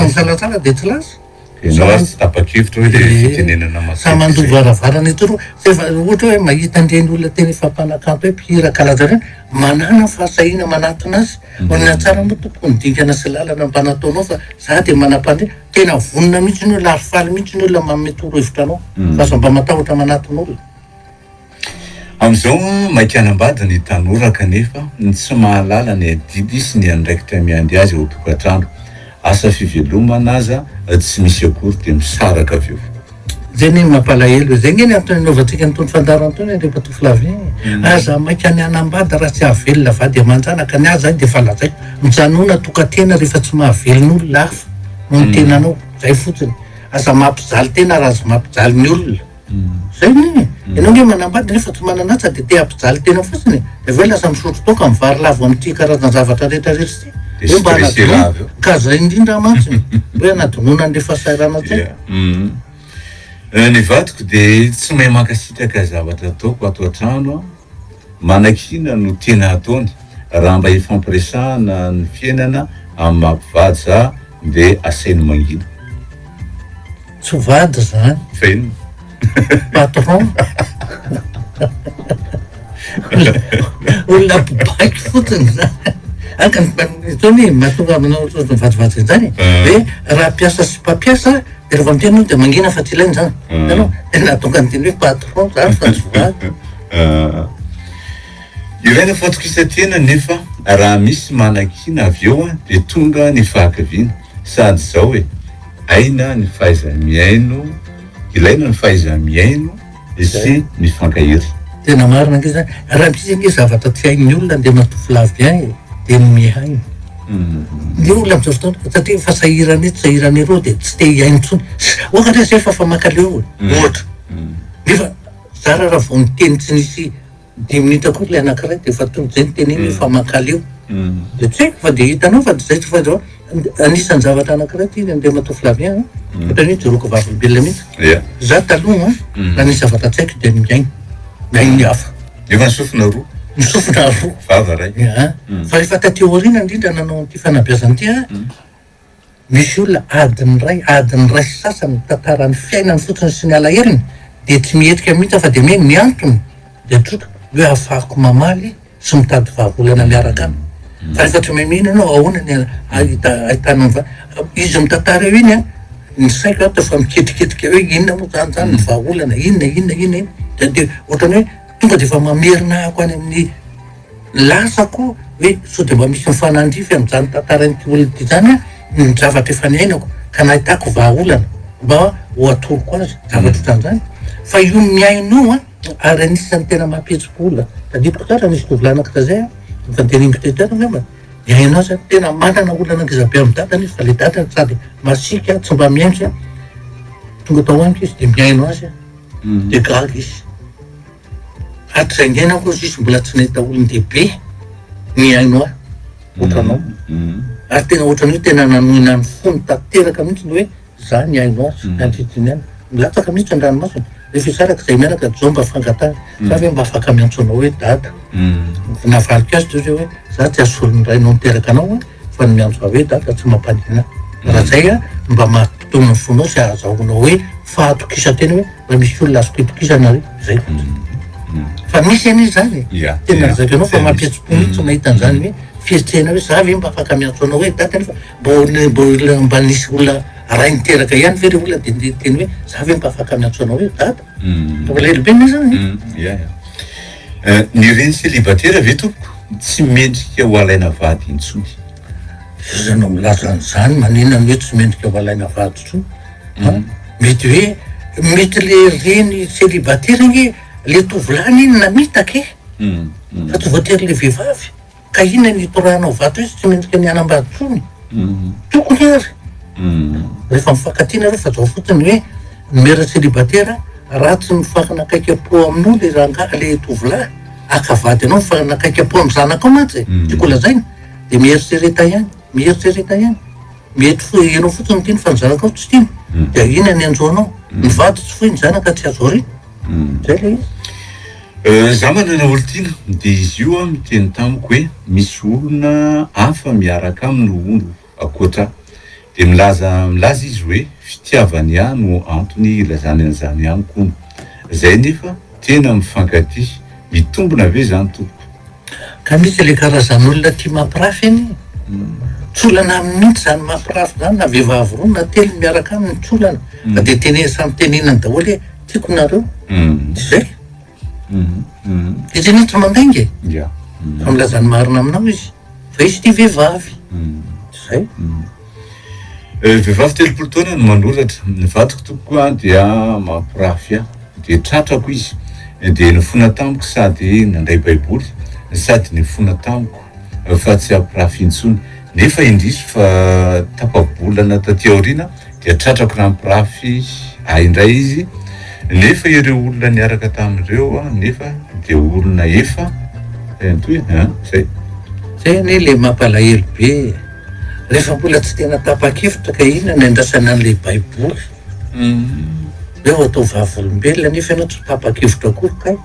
misalasala de tsy lasa enao tsy tapa-kevitra hoe fitenenana sa mandovo varavarana etoro fa ohatra hoe mahita andreny olona tena efa mpanakanto hoe mpihira kalaza reny manana fahasahina manatona azy manina tsara moa tokony dingana sy lalana mpanataonao fa za de manam-pandre tena vonina mihitsy ny olona arifaly mihitsy ny olona mametoro hevitranao fa sa mba matahotra manaton'olona am'izao maikanambady ny tanora kanefa ny tsy mahalala ny adidy sy ny andraikitra miandry azy ao tokantrano asa fivelomana aza tsy misy akory de misaraka avy eo zay ny mampalahelo zay ngeny antony naovantsika nytony fandaro antony rehefa tofilavy aza maika ny anambady raha tsy hahavelona vady aman-janaka ny azy zany de fa lazaiko mijanona tokatena rehefa tsy mahavelon'olona hafa no ny tenanao zay fotsiny aza mampijaly tena raha aza mampijaly ny olona zay ny ianao nge manambady nefa tsy mananatsa de te hampijaly tena fotsiny de ve lasa misotro toka mivary lavo am'ty karazana zavatra rehetrarehetra ty mba anadinoana ka zay indrindra mantsiny hoe anadinona an'le fahasairana zay ny vadiko de tsy mahay mankasitraka zavatra ataoko ato an-trano manakina no tena ataony raha mba ifampiresahana ny fiainana amin'ny mampivady za de asainy mangina tsy vady zany fa inona patron olona mpibaky fotsiny zany akatony mahatonga aminao mivadivady zany hoe raha piasa sy mpampiasa de rehefa miteny de mangina fa tsy ilainy zany anao tena tonga nyteny hoe patron zany fa tsy vady ilaina fatokisatena nefa raha misy manakina avy eo de tonga ny fahakiviana sady zao hoe aina ny fahaiza-miaino ilaina ny fahaiza-miaino sy mifankahiry tena marina nge zany raha misy nge zavatra tsy hain'ny olona de matofilavy any de ny mihaino ny olona am'zao fotoana satria fa sahirany eto sahirany ero de tsy te hiaino tsony ohatra zay fa makaleo ohatra nefa zara raha vao miteny tsy nisy 10 minitra koa le anankiray de fa tonga zay nyteneny fa makaleo de tsy haiko fa de hitanao fa zay fa zao anisan'ny zavatra anankiray ty nde matofilavy any ohatrany hoe jeroko vavolombelona mihitsy za taloha raha nisy zavatra tsy haiko de ny miaino ny hafa efa nisofina roa misofina roa vava ray fa rehefa taty aoriana indrindra nanao ty fanabeazany ty misy olona adiny ray sy sasany tantarany fiainany fotsiny sy ny alaheliny de tsy mietrika mihitsy fa de mie miantony de troka hoe ahafahako mamaly sy mitady vahaolana miaraka any fa rehefa tsy mahay mihina anao ahoana ahitana izy mitantara eo iny a ny saiko ato fa miketriketrika hoe inona moa zany ny vahaolana inona de ohatrany hoe tonga de fa mamerina ako any amin'ny lasako hoe so de mba misy mifanandrify am'zany tantaranyty olona ty zany a ny zavatra efa niainako ka nahitako vahaolana mba ho atoroko azy zavatra ohatran'zany fa io miaino a ary anisan'ny tena mampietsiko olona tadidiko tsara nisy tovolanak tazay fa teningitra tara hoe miaino azy tena manana olana ankizabe amin'ny dadany izy fa le dadany sady masika tsy mba miaintsy a tonga tao amiko izy de miaino azy de gaga izy hatrizay ngiainako izy mbola tsy nahita olony dehibe miaino a ohatranao ary tena ohatran'io tena nanohina ny fony tanteraka mihitsy ny hoe za niaino azy nandritiny any milatsaka mihitsy an-dranomasina rehefa isaraka zay mianaka zao mba fangatana za hoe mba afaka miantso anao hoe dada navaliko azy teo hoe za tsy asolony rainao niteraka anao fa ny miantso hoe dada tsy mampanina raha zay a mba mahatonony ny fonao sy ahazahoanao hoe fahatokisa tena hoe mba misy olona azoko hitokisana zay fa misy anizy zany tena zaka anao fa mampietsi-po mihitsy mahita an'zany hoe fietrena hoe za ve mba afaka miantso anao hoe dada nefa mba nisy olona raha niteraka ihany ve re olona de teny hoe za ve mba afaka miantso anao hoe dada fa lehibe ny zany ny reny célibataire ve tompoko tsy mendrika ho alaina vady intsony zanao milaza an'zany maninona hoe tsy mendrika ho alaina vady intsony mety hoe mety le reny célibataire nge le tovolany iny namitaka fa tsy voatery le vehivavy ka inona ny toranao vato izy tsy mendrika ny anambady tsony tokony ary rehefa mifankatiana reo fa zao fotsiny hoe numera célibataire raha tsy mifanakaiky am-po aminao le ranga le tovolahy akavady anao mifanakaiky am-po amy zanaka ao matsy tiako lazaina de mieritsereta ihany mety fo ianao fotsiny tiny fa ny zanaka ao tsy tiny de ina ny anjoanao ny vady tsy foy ny zanaka tsy azo ariny zay le izy za manana olo tina de izy io a miteny tamiko hoe misy olona hafa miaraka aminy olo akoatra de milaza izy hoe fitiavany ihany no antony ilazany an'izany ihany kono zay nefa tena mifankaty mitombona ave zany tompoko ka misy le karazan'olona tia mampirafy any tsolana mihitsy zany mampirafy zany na vehivavy roa na telo miaraka aminy tsolana fa de tene samy tenenany daholo hoe tiako nareo zay de tenenitra mandaingy fa milazany marina aminao izy fa izy ty vehivavy zay vehivavy telopolo taona no manoratra ny vatiko tokoa dia mampirafy a de tratrako izy de nifona tamiko sady nandray baiboly sady nifona tamiko fa tsy ampirafy intsony nefa indrisy fa tapabolana taty aorina dia tratrako raha ampirafy indray izy nefa ireo olona niaraka tamin'ireo nefa de olona efa toy zay ane le mampalahelo be rehefa mbola tsy tena tapa-kevitra ka inona ny andrasana an'le baiboly hoe atao vavolombelona nefa ianao tsy tapa-kevitra koa kay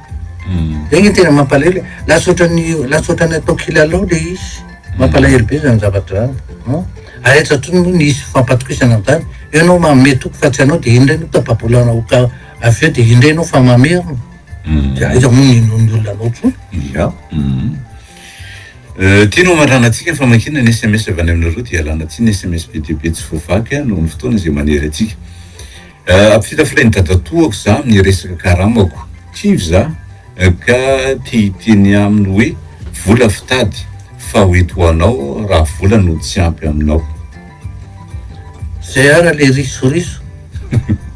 zay ny tena mampalahelo latsotrany atao kilalao le izy mampalahelo be zany zavatra zany aretra trony moa nisy fampatokisana am'zany ianao maome toko fa tsy anao de indray no tapabolanao ka aveo de indray anao fa mamerina de aiza moa ny olona anao tsony tianao mandranatsika fa mankina ny sms avy any aminareo dia alanatsy ny sms be dehibe tsy voavaky noho ny fotoana zay manery atsika ampifita filainy dadatoako za amin'ny resaka karamako tivy za ka titeny aminy hoe vola fitady fa hoeto anao raha vola no tsy ampy aminao zay ara le risoriso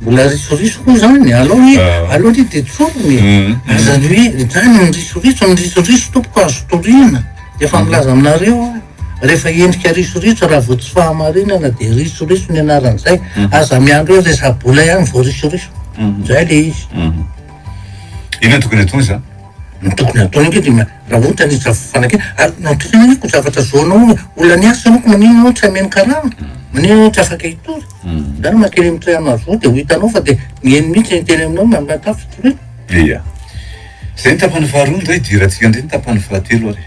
mbola risoriso koa zany aloha ty de tsony azany hoe zany ny risoriso tompoko azo toriana efa milaza aminareo rehefa endrika risoriso raha vo tsy fahamarinana de risoriso ny anaran'izay aza miandro eo zay sabola ihany vo risoriso zay le izy ina tokony atony za tokony atony nke de raha ohatra ny zavafanake naotrinany ko zavatra zoanao olona ny asa anao ko manino ao tsy ameny karama manino ao tsy afaka hitory zany makely mitrano azo de ho hitanao fa de mieny mihitsy ny teny aminao mamatafy ia zay ny tapany faharoa ndray diratsika ndray ny tapany fahatelo ary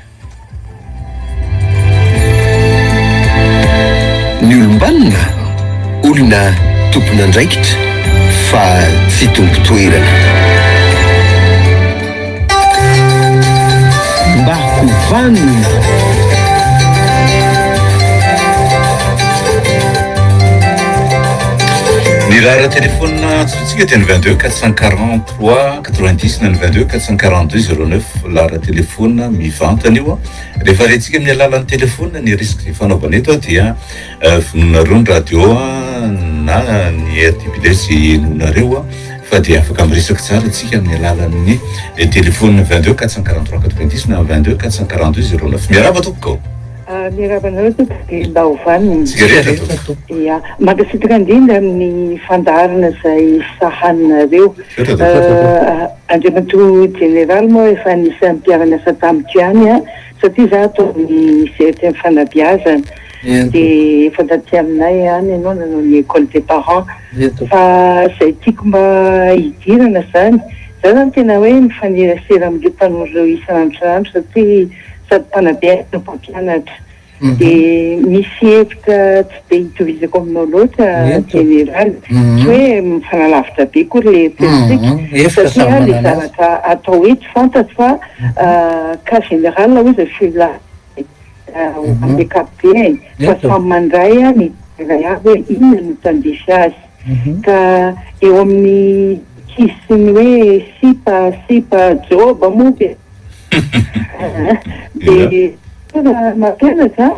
ny olombanina olona tompona andraikitra fa tsy tompo-toerana mba hovanina ny lahara telefôna tsotsika dia ny 22 443 90 na ny 22 442 09 lahara telefôna mivantana io rehefa rentsika amin'ny alalan'ny telefôna ny risque zay fanaovana eto dia vononareo ny radio na ny RTPS enonareo fa dia afaka miresaka tsara tsika amin'ny alalan'ny telefôna 22 443 90 na 22 442 09 miaraba tompoko miarabanareo tompoko dia mba hovaniny sigaretra mankasitraka indrindra amin'ny fandarana izay sahaninareo andriamatoa generaly moa efa nisan'ny mpiara-miasa tamiko ihany satria za ataony sety amin'ny fanabeazana dia efa taty aminay ihany ianao nanao ny école des parents fa izay tiako mba hidirana zany za zany tena hoe mifanerasera amin'ireo mpanoreo isan'androsanandro satria sady mpanabeazana mpampianatra dia misy hevitra tsy dia hitovizako aminao loatra generaly tsy hoe mifanalavitra be koa le hevitritsika satria le zavatra atao hoe tsy fantatro fa cas général ozy fila handicapé fa samy mandray ny ray avy hoe inona no tandesy azy ka eo amin'ny kisiny hoe sipa joba moa dia dia mampianatra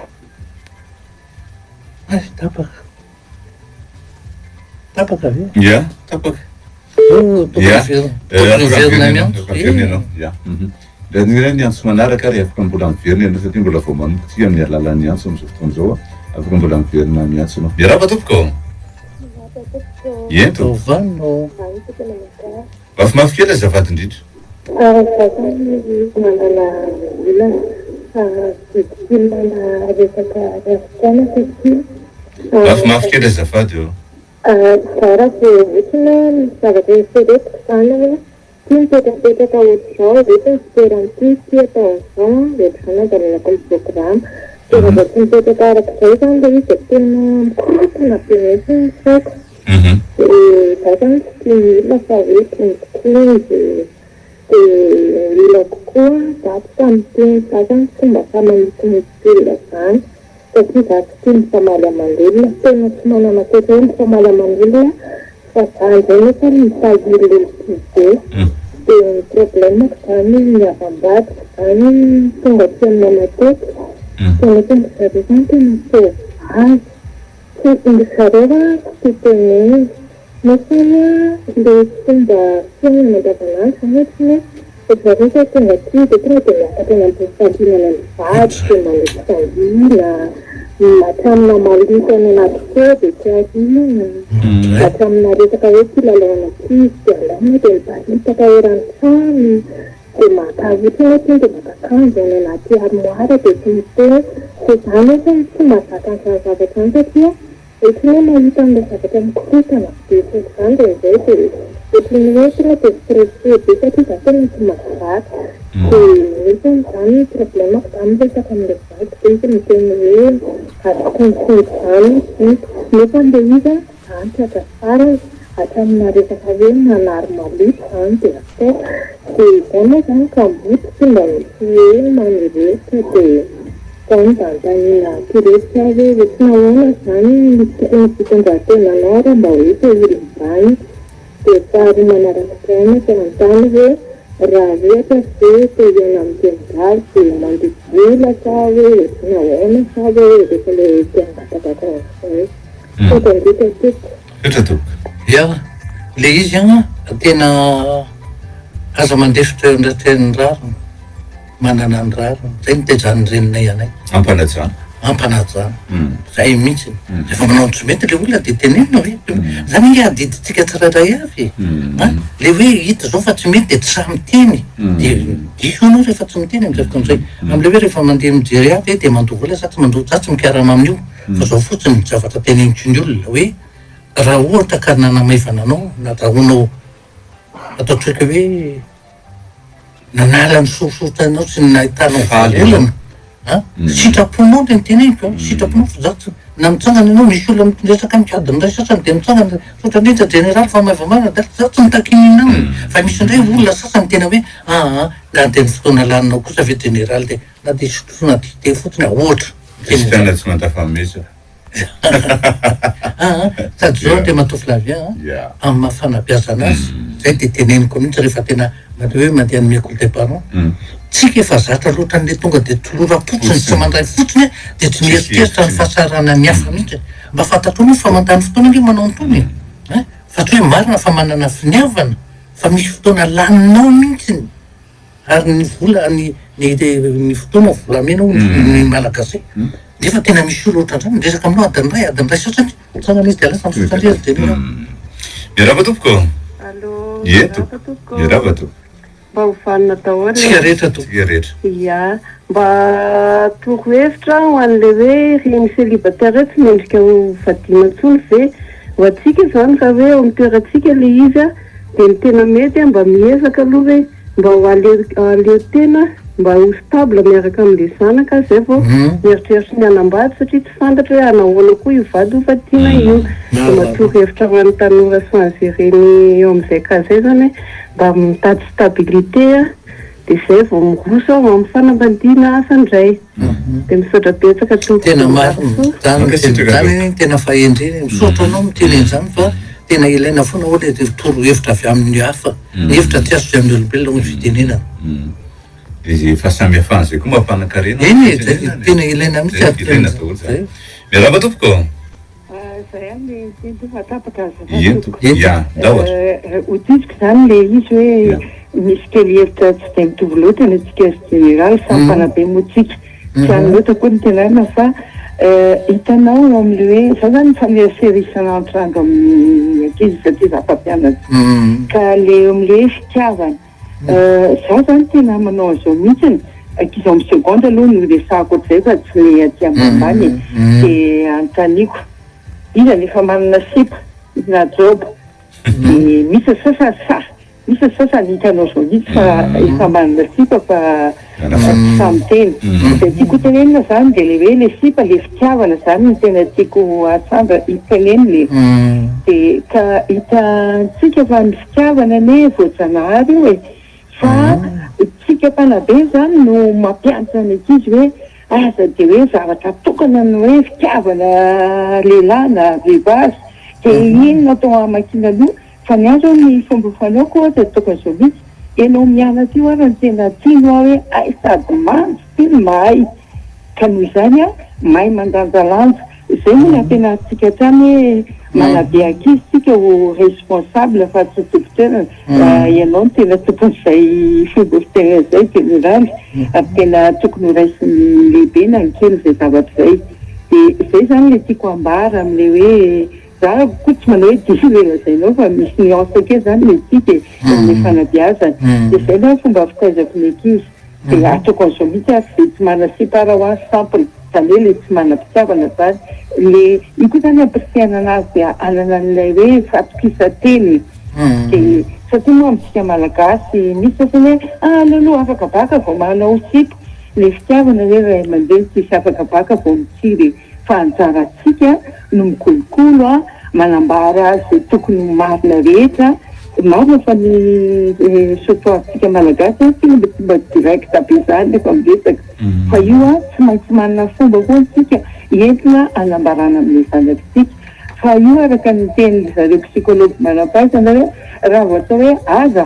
tapaka ve ia tapaka raha ny antso manaraka ary afaka mbola miverina ianao satria mbola vao manompotsika amin'ny alalan'ny antso amin'izao fotoana izao afaka mbola miverina amin'ny antso anao miaraba tompoko ento vano mafimafy kely azavady indrindra mafimafy kely azavady eo Sarah ohatrany zavatra eritreretiko zany tia mipetrapetraka ohatr'izao rehefa fitoeran'ity tia atao an'izao rehetra zany angalelako amin'ny programme dia raha tsy mipetraka arak'izay zany le izy tena mikorotana be mihitsy ny saiko dia za zany tsy tia mila fa hoe tongotokoa izy dia mila kokoa zato tamin'iteny za zany fomba famanitomitoolona zany satria za tsy tia mifamaly aman'olona tena tsy manana toetra hoe mifamaly aman'olona fa za zay nefa mitahiry lehibe dia ny problemako zany ny avambadiko zany tonga tsy amin'ny matetika tena tonga zareo zany tena teo azy tsy tonga zareo tsy teneny nefany le fomba fiainana andavanandro zany ohatrany hoe zareo zay tonga tia dia tonga dia miakatra ny ampifantinana ny vady dia mandeha sangina atramina malitana anaty feo dia tsy azina atramina resaka hoe filalaona kizy dia andamina dia mibaritaka eran-trano dia makavotra hoe tonga dia makakanjo any anaty armoara dia tsy miteny dia zany hoe tsy mahazaka an'izany zavatra any satria ohatrany hoe mahita amin'ilay zavatra mikorotana be fotsy zany dia izay dia ohatrany hoe tonga dia stressé be satria za tena tsy mahazaka dia misy zany problemako zany resaka amin'ilay vaky dia izy miteny hoe azokonkory zany nefa le izy antratra tsara atramina resaka hoe manary maloto zany dia atao dia izay moa zany ka mboty tsy mba misy hoe maniresika dia zany zantanina kiresika hoe ohatrina ahoana zany tokony fitondratenanao raha mba hoe tehirin'izany dia tsary manarakatraina tsy anontany hoe raha rehetra ve tehiana amin'ny tenigasy dia mandivola sa hoe ohatrina ahoana sa hoe rehefa le tiangatagata an'izay fotandrika tiko etra tompoko ia le izy tena aza mandefitra eo andrateny rariny manana ny rariny zay nitezany reninay anay ampanajana ampanajana zay mihitsy rehefa manao tsy mety le olona dia tenenina hoe zany inge adiditsika tsirairay avy le hoe hita zao fa tsy mety dia tsy samy miteny dia diso anao rehefa tsy miteny amin'izay fotoan'izay am'le hoe rehefa mandeha mijery avy dia mandovola sa tsy mandovo za tsy mikarama amin'io fa zao fotsiny zavatra tenenitry ny olona hoe raha ohatra ka nanamaivana anao na draonao ataotsika hoe nanala ny sosotra anao sy nahitanao valolana sitraponao de nyteneniko sitraponao fa zaho na mitsangana ianao misy olona mitresaka mikady ndray sasany de mitsangana sotra ndritra général fa maivamana da zaho tsy mitakinina aminy fa misy indray olona sasany tena hoe na de ny fotoana laninao kosa ve général de na de sotrona dite fotsiny ohatra tena tsy mantafahamesa sady zao de matoflavia amin'ny mafanabeazana azy zay de teneniko mihitsy rehefa tena hoe mandeha ny école des parents tsika efa zatra loatra n'le tonga de tolora-potsiny tsy mandray fotsiny de tsy mieritreritra ny fahasarana ny hafa mihitsy mba fantatro moa fa mandany fotoana nge manao antony fa tsy hoe marina fa manana finiavana fa misy fotoana laninao mihitsiny ary ny vola ny fotoana volamena ny malagasy nefa tena misy olo ohatran'izany miresaka aminao adiny ray sasany tsangana izy de lasa misotandrezy de mira miarava tompoko Allô, eto miarava to mba hofanina daholo tsika rehetra to tsika rehetra ia mba torohevitra ho an'le hoe reny célibataire tsy mendrika ho vadina ntsony ve ho atsika zany raha hoe eo amin'ny toerantsika le izy a de ny tena mety mba miezaka aloha hoe mba ho aleo tena mba ho stable miaraka amin'le zanaka zay vao mieritreritra ny anambady satria tsy fantatra hoe anahoana koa io vady ho fadiana io de matorohevitra ho an'ny tanora soanzereny eo amin'izay ka zay zany mba mitady stabilité de zay vao miroso ao amin'ny fanambadiana asandray de misaotra betsaka tena marina zany tena fahendreny misaotra anao miteneny zany fa tena ilaina foana hoe le torohevitra avy amin'ny hafa ny hevitra tsy azo amin'ny olombelona ny fitenenana izy fa samy hafan'izay koa mampanankarena eny tena ilaina mihitsy ilaina daholo zany miarava tompoko zay any le fatapaka ya daotra hotiziko zany le izy hoe misy kely hevitra tsy de mitovy loatra ny atsika général fampanabe motsika tsy any loatra koa ny tenana fa hitanao am'le hoe za zany famille série sanantranga amin'ny ankizy satria za mpampianatsy ka le am'le fitiavana za zany tena manao an'izao mihitsiny ankizy amin'ny seconde aloha no resako ohatr'izay fa tsy le aty ambambany de antaniko izy efa manana sipa na job de misy sasany hitanao zao mihitsy fa efa manana sipa fa samy teny de tiako tenenina zany de le hoe le sipa le fitiavana zany ny tena tiako atsanga hiteneny le de ka hitantsika fa ny fitiavana ne voajanahary io e fa tsika mpanabe zany no mampianatra ny ankizy hoe aza de hoe zavatra tokana ny hoe fitiavana lehilahy na vehivavy de iny natao amakina aloha fa ny azo ny fomba fanaoko ohatra tokony zao mihitsy ianao mianatra io ary ny tena tiano hoe ay sady mandry teny mahay ka noho izany mahay mandanjalanja zay moa tena atsika hatrany hoe manabe ankizy tsika ho responsable fa tsy tompotena ianao ny tena tokony zay fomba fitena zay général ary tena tokony ho raisiny lehibe na ny kely zay zavatra zay de zay zany le tiako ambara am'le hoe za koa tsy manao hoe disirela zaynao fa misy nuance ke zany le tika amin'ny fanabeazana de zay zany fomba fitaizako ny ankizy de atoko an'izao mihitsy le tsy manasipara ho any sampony zany hoe le tsy manam-pitiavana zany le io koa zany ampirisiana anazy de anana n'ilay hoe fatokisa-teny de satria moa amintsika malagasy misy sasany hoe loloha afaka baka vao manao sipa le fitiavana hoe ray aman-dreny tsisy afaka baka vao mitsiry fa anjaratsika no mikolokolo manambara zay tokony marina rehetra marina fa ny sotoatsika malagasy tsy direct be zany efa miresaka fa io tsy maintsy manana fomba koa tsika entina anambarana amin'le zanakitsika fa io araka ny teny zareo psykology manam-pahaizana hoe raha voatao hoe aza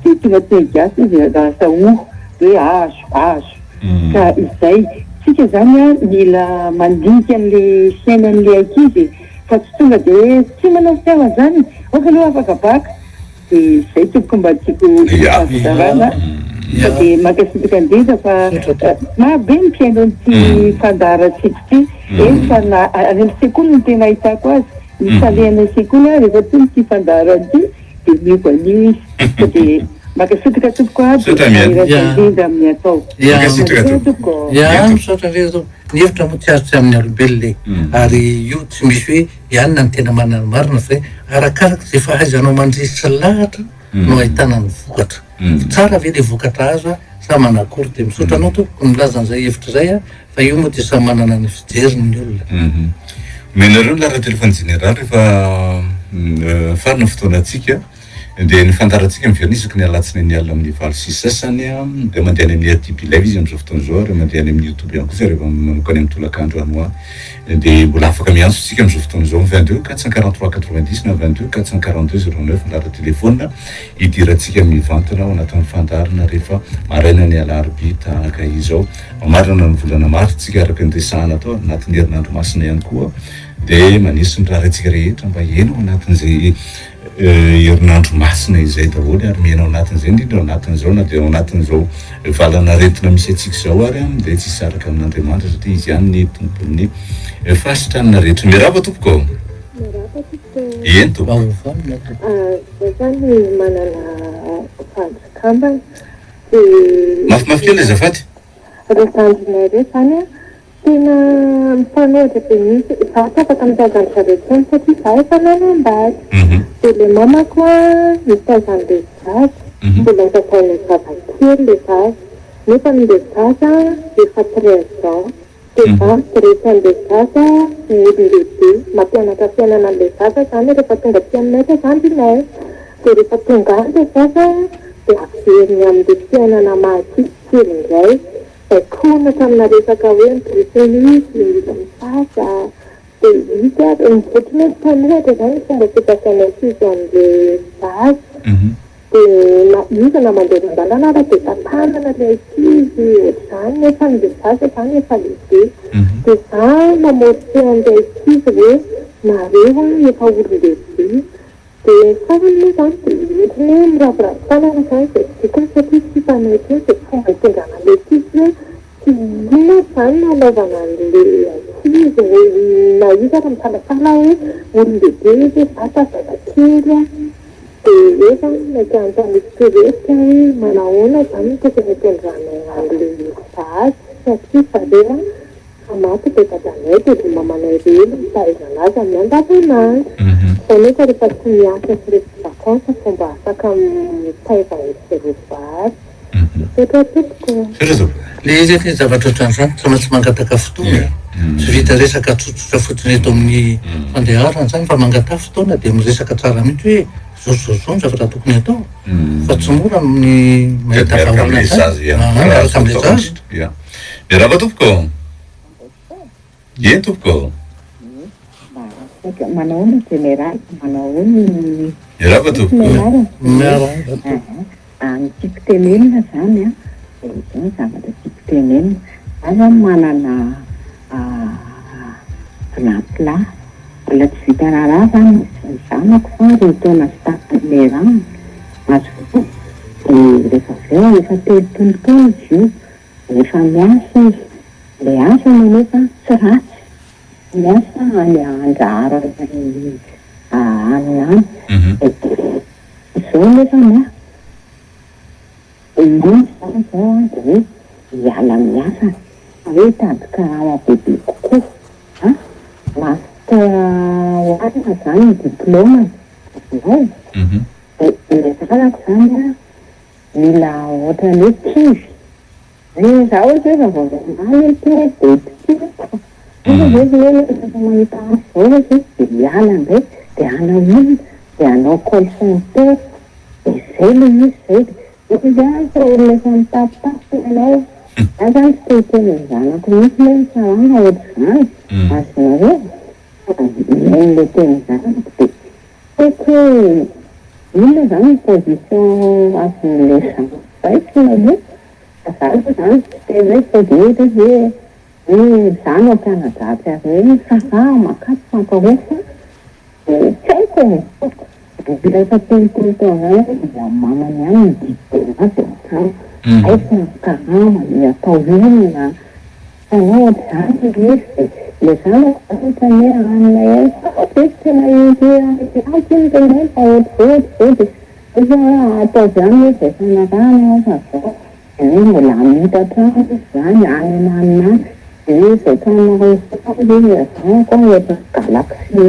de tonga tegasy izy lasa hoe azo ka izay tsika zany mila mandinika an'le fiainan'le ankizy fa tsy tonga de hoe tsy manao fitiavana zany oka aloha afaka baka de zay tokony mba tiako fizarana de makasitraka andrindra fa marobe ny mpiaino nyty fandaratsika ty fa na any amin'ny sekoly no tena ahitako azy misy alehana sekoly rehefa ty ty fandarany ty de mivanio izy de makasitraka tompoko abyirasandrindra amin'ny atao misaotra ndreo ny hevitra moa tsy azo tsy amin'ny olombelona e ary io tsy misy hoe ianina ny tena manana marina fa arakaraka zay fahaizanao mandrisitra lahatra no ahitana ny vokatra tsara ve le vokatra azo sa manakory de misaotra anao tompoko nilazan'izay hevitra zay a fa io moa de sa manana ny fijeriny olona. Menareo lara telefony général rehefa farina fotoanatsika de ny fantaratsika mivernisaka ny alatsiny ny alina amin'ny valo sy sasany a de mandeha any amin'ny ATP live izy am'izao fotoana zao ary mandeha any amin'ny YouTube ihany kosa rehefa manokany amin'ny tolakandro any a de mbola afaka miantso tsika am'izao fotoana zao 22 443 90 na 22 442 09 lara telefona idiratsika mivantana ao anatin'ny fandarina rehefa maraina ny alarobia tahaka izao mamarina ny volana maro tsika araka ny resahana atao anatin'ny herinandro masina ihany koa de manisy ny raharantsika rehetra mba henao anatin'izay herinandro masina izay daholo ary mihenao anatin'izay indrindra ao anatin'izao na de ao anatin'izao valana retina misy atsika zao ary de tsy saraka amin'Andriamanitra satria izy ihany ny tompon'ny fasitranana rehetra. Miarahaba tompoko. Eny tompo. Zany manana fanjakambana mafimafy kely azafady. Resanjinay re zany a tena mifanohitra be mihitsy za tsy afaka mitazany zaretsony satria za efa nanambady de le mamako a mitazany le zaza mbola nzakainy zavakely le zaza nefa nle zaza efa 13 ans de za rehesan'le zaza ny olon-lehibe mampianatra fiainana an'le zaza zany rehefa tonga ty aminay fa zandrinay de rehefa tonga any le zaza de averiny amin'le fiainana mahakikikely indray kona tamina resaka hoe nutritionnisme misaza de izy a mivotriny hoe tanohatra zany fomba fipasaina sizy an'le zaza de izana mandeha mandalana ara de tatanana le ankizy ohatr'izany nefa nle zaza zany efa lehibe de za mamory an'le ankizy hoe nareo efa olon-lehibe de savany zany de ohatrany hoe miravoravo tanana zany de dikony satria tsy fanohitra de fomba hitondrana le ankizy hoe ina zany nalaovana an'le ankizy hoe na io zara misalasala hoe olon-lehibe izy vata zavakely a de eo zany mety antanitsitoretika hoe manahoana zany tokony hitondrana an'le zaza satria zareo a maty de dadanay de le mamanay reny mitaizanazy amin'ny andavanandro zany hoe rehefa tsy miasa sy rehefa vakansa fomba afaka mitaizana zereo vary etra tokoko le izy ny zavatra ohatran'izany tsy maintsy mangataka fotoana tsy vita resaka tsotsotra fotsiny eto amin'ny fandeharana zany fa mangata fotoana de miresaka tsara mihitsy hoe zao ny zavatra tokony atao fa tsy mora amin'ny mahita vahoana miaraka am'le zaza. Miarahaba tompoko. Eny tompoko. Manao ny général, manao ny miarahaba tompoko. Miarahaba ny tiako tenenina zany a zany zavatra tiako tenenina aza manana pla mbola tsy vita raharaha zany ny zanako fa ry taona sy tapan'le rano azo fotoa de rehefa aveo efa telopolo izy io efa miasa izy le asany nefa tsy ratsy miasa any anjara any zao nefa mia indrindra zany zao a de hoe hiala miasa hoe tadika bebe kokoa masika hoarina zany ny diplôma zao de sarako zany a mila ohatrany hoe kivy hoe za ohatra hoe vavaovavany terebetytiko mahita zao hoe de miala ndray de anao iny de anao call center de zay le izy zay izy olona efa mitapitapy anao azany tsy tehiteny zanako misy le misarana ohatr'izany azonareo ilain'le teny zanako de haiko inona zany ny position azon'le zanako zay azaloko zany tsy teny hoe sody ohatra hoe zany mampianadaty azy hoe saha makaty fampahofa de tsy haiko rehefa telopolo taona zany mamany any ny diplôma azy tsara aiko karama ny atao inona sanao ohatr'izany izy le zanako ohatrany hoe anay de tena izy akiny tendray fa ohatr'zao de izy atao zany hoe zay fanarana fa zao de mbola amitan-trano zany any ananina de zay tranonareo zanako ohatra galaxy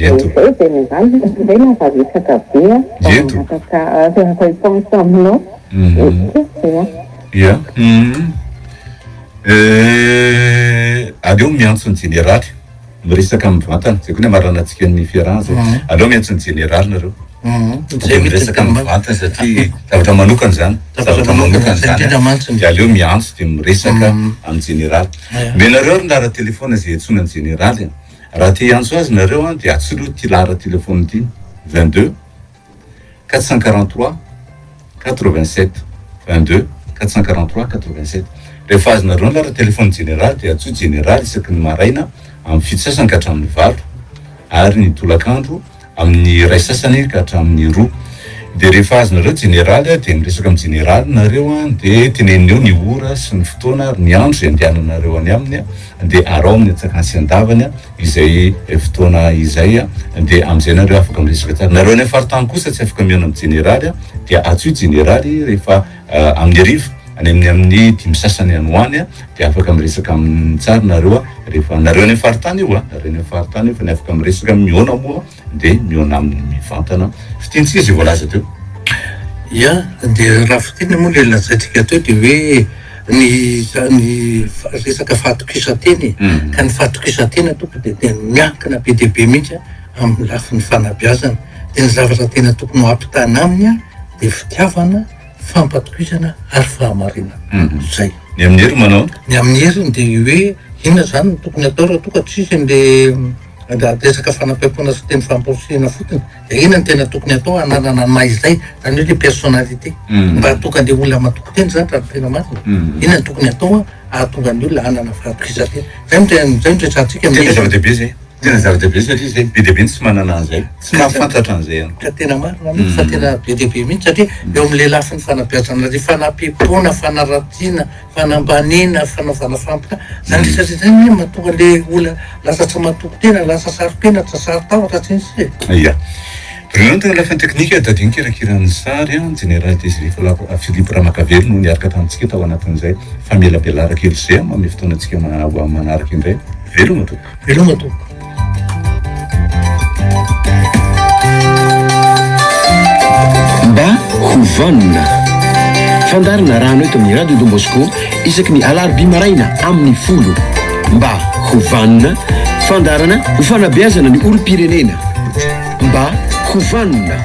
Izay dia mivaly izay navavitsaka be tena ifonso aminao. Ia. Aleo miantso ny jeneraly miresaka mivantana zay koa ny amaranatsika ny fiaraha zay. Aleo miantso ny jeneraly nareo. Miresaka mivantana satria zavatra manokana zany. Zavatra manokana zany. Dia aleo miantso dia miresaka amin'ny jeneraly. Menareo ary lara telefona zay antsoina ny jeneraly. Raha te hiantso azy nareo dia atsoloha ty lara telefona ity 22 443 87 22 443 87. Rehefa azonareo lara telefona jeneraly dia atsoa jeneraly isaky ny maraina amin'ny fito sasany ka hatramin'ny valo ary ny tolakandro amin'ny ray sasany ka hatramin'ny roa. Dia rehefa azonareo jeneraly dia miresaka amin'ny jeneraly nareo dia teneneo ny ora sy ny fotoana ary ny andro izay andehananareo any aminy dia arao amin'ny atsakasy andavany izay fotoana izay dia amin'izay nareo afaka miresaka tsara. Nareo any faritany kosa tsy afaka mihaona amin'ny jeneraly dia atsoa jeneraly rehefa amin'ny arivo any amin'ny dimy sasany any hoany dia afaka miresaka amin'ny tsara nareo rehefa nareo any faritany io nareo any faritany io fa ny afaka miresaka mihaona moa dia mihaona amin'ny mivantana fitintsika izy voalaza teo. Ia, dia raha fiteny moa le lazaitsika teo dia hoe ny resaka fahatokisanteny ka ny fahatokisantena tokony dia miankina be dia be mihitsy amin'ny lafin'ny fanabeazana. Dia ny zavatra tena tokony ho ampitana aminy dia fitiavana, fampatokisana ary fahamarinana. Zay. Ny amin'ny hery manao? Ny amin'ny heriny dia hoe inona zany tokony atao raha toka tsisy an'le resaka fanampaim-pona sy teny famporosiana fotony. Dia inona ny tena tokony atao hananana anay izay zany hoe le personnalité. Mba hatonga an'le olona matoko teny zany raha tena marina. Inona ny tokony atao ahatonga ny olona hanana fahatokisantena. Zay mitretratsika. Tena zava-dehibe zay. Tena zava-dehibe satria zay be dia be tsy manana an'izay. Tsy mahafantatra an'izay ihany. Ka tena marina mihitsy fa tena be dia be mihitsy satria eo amin'ilay lafin'ny fanabeazana ilay fanampiam-pona, fanaratiana, fanambaniana, fanaovana fampoka. Zany satria zany mahatonga ilay olona lasa tsy matoko tena, lasa saro-pena, tsy saro-tahotra tsy nisy. Ia. Brilliant la fin technique tadiny kirakirany sary général Désiré Philippe Ramakavelo no niaraka tamintsika tao anatin'izay famelabelara kely zay amin'ny fotoanantsika manaraka indray. Veloma tompoko. Veloma tompoko. Mba hovanona fandarina rano eto amin'ny radio Don Bosco isaky ny alarobia maraina amin'ny folo. Mba hovanona fandarana ho fanabeazana ny olom-pirenena. Mba hovanona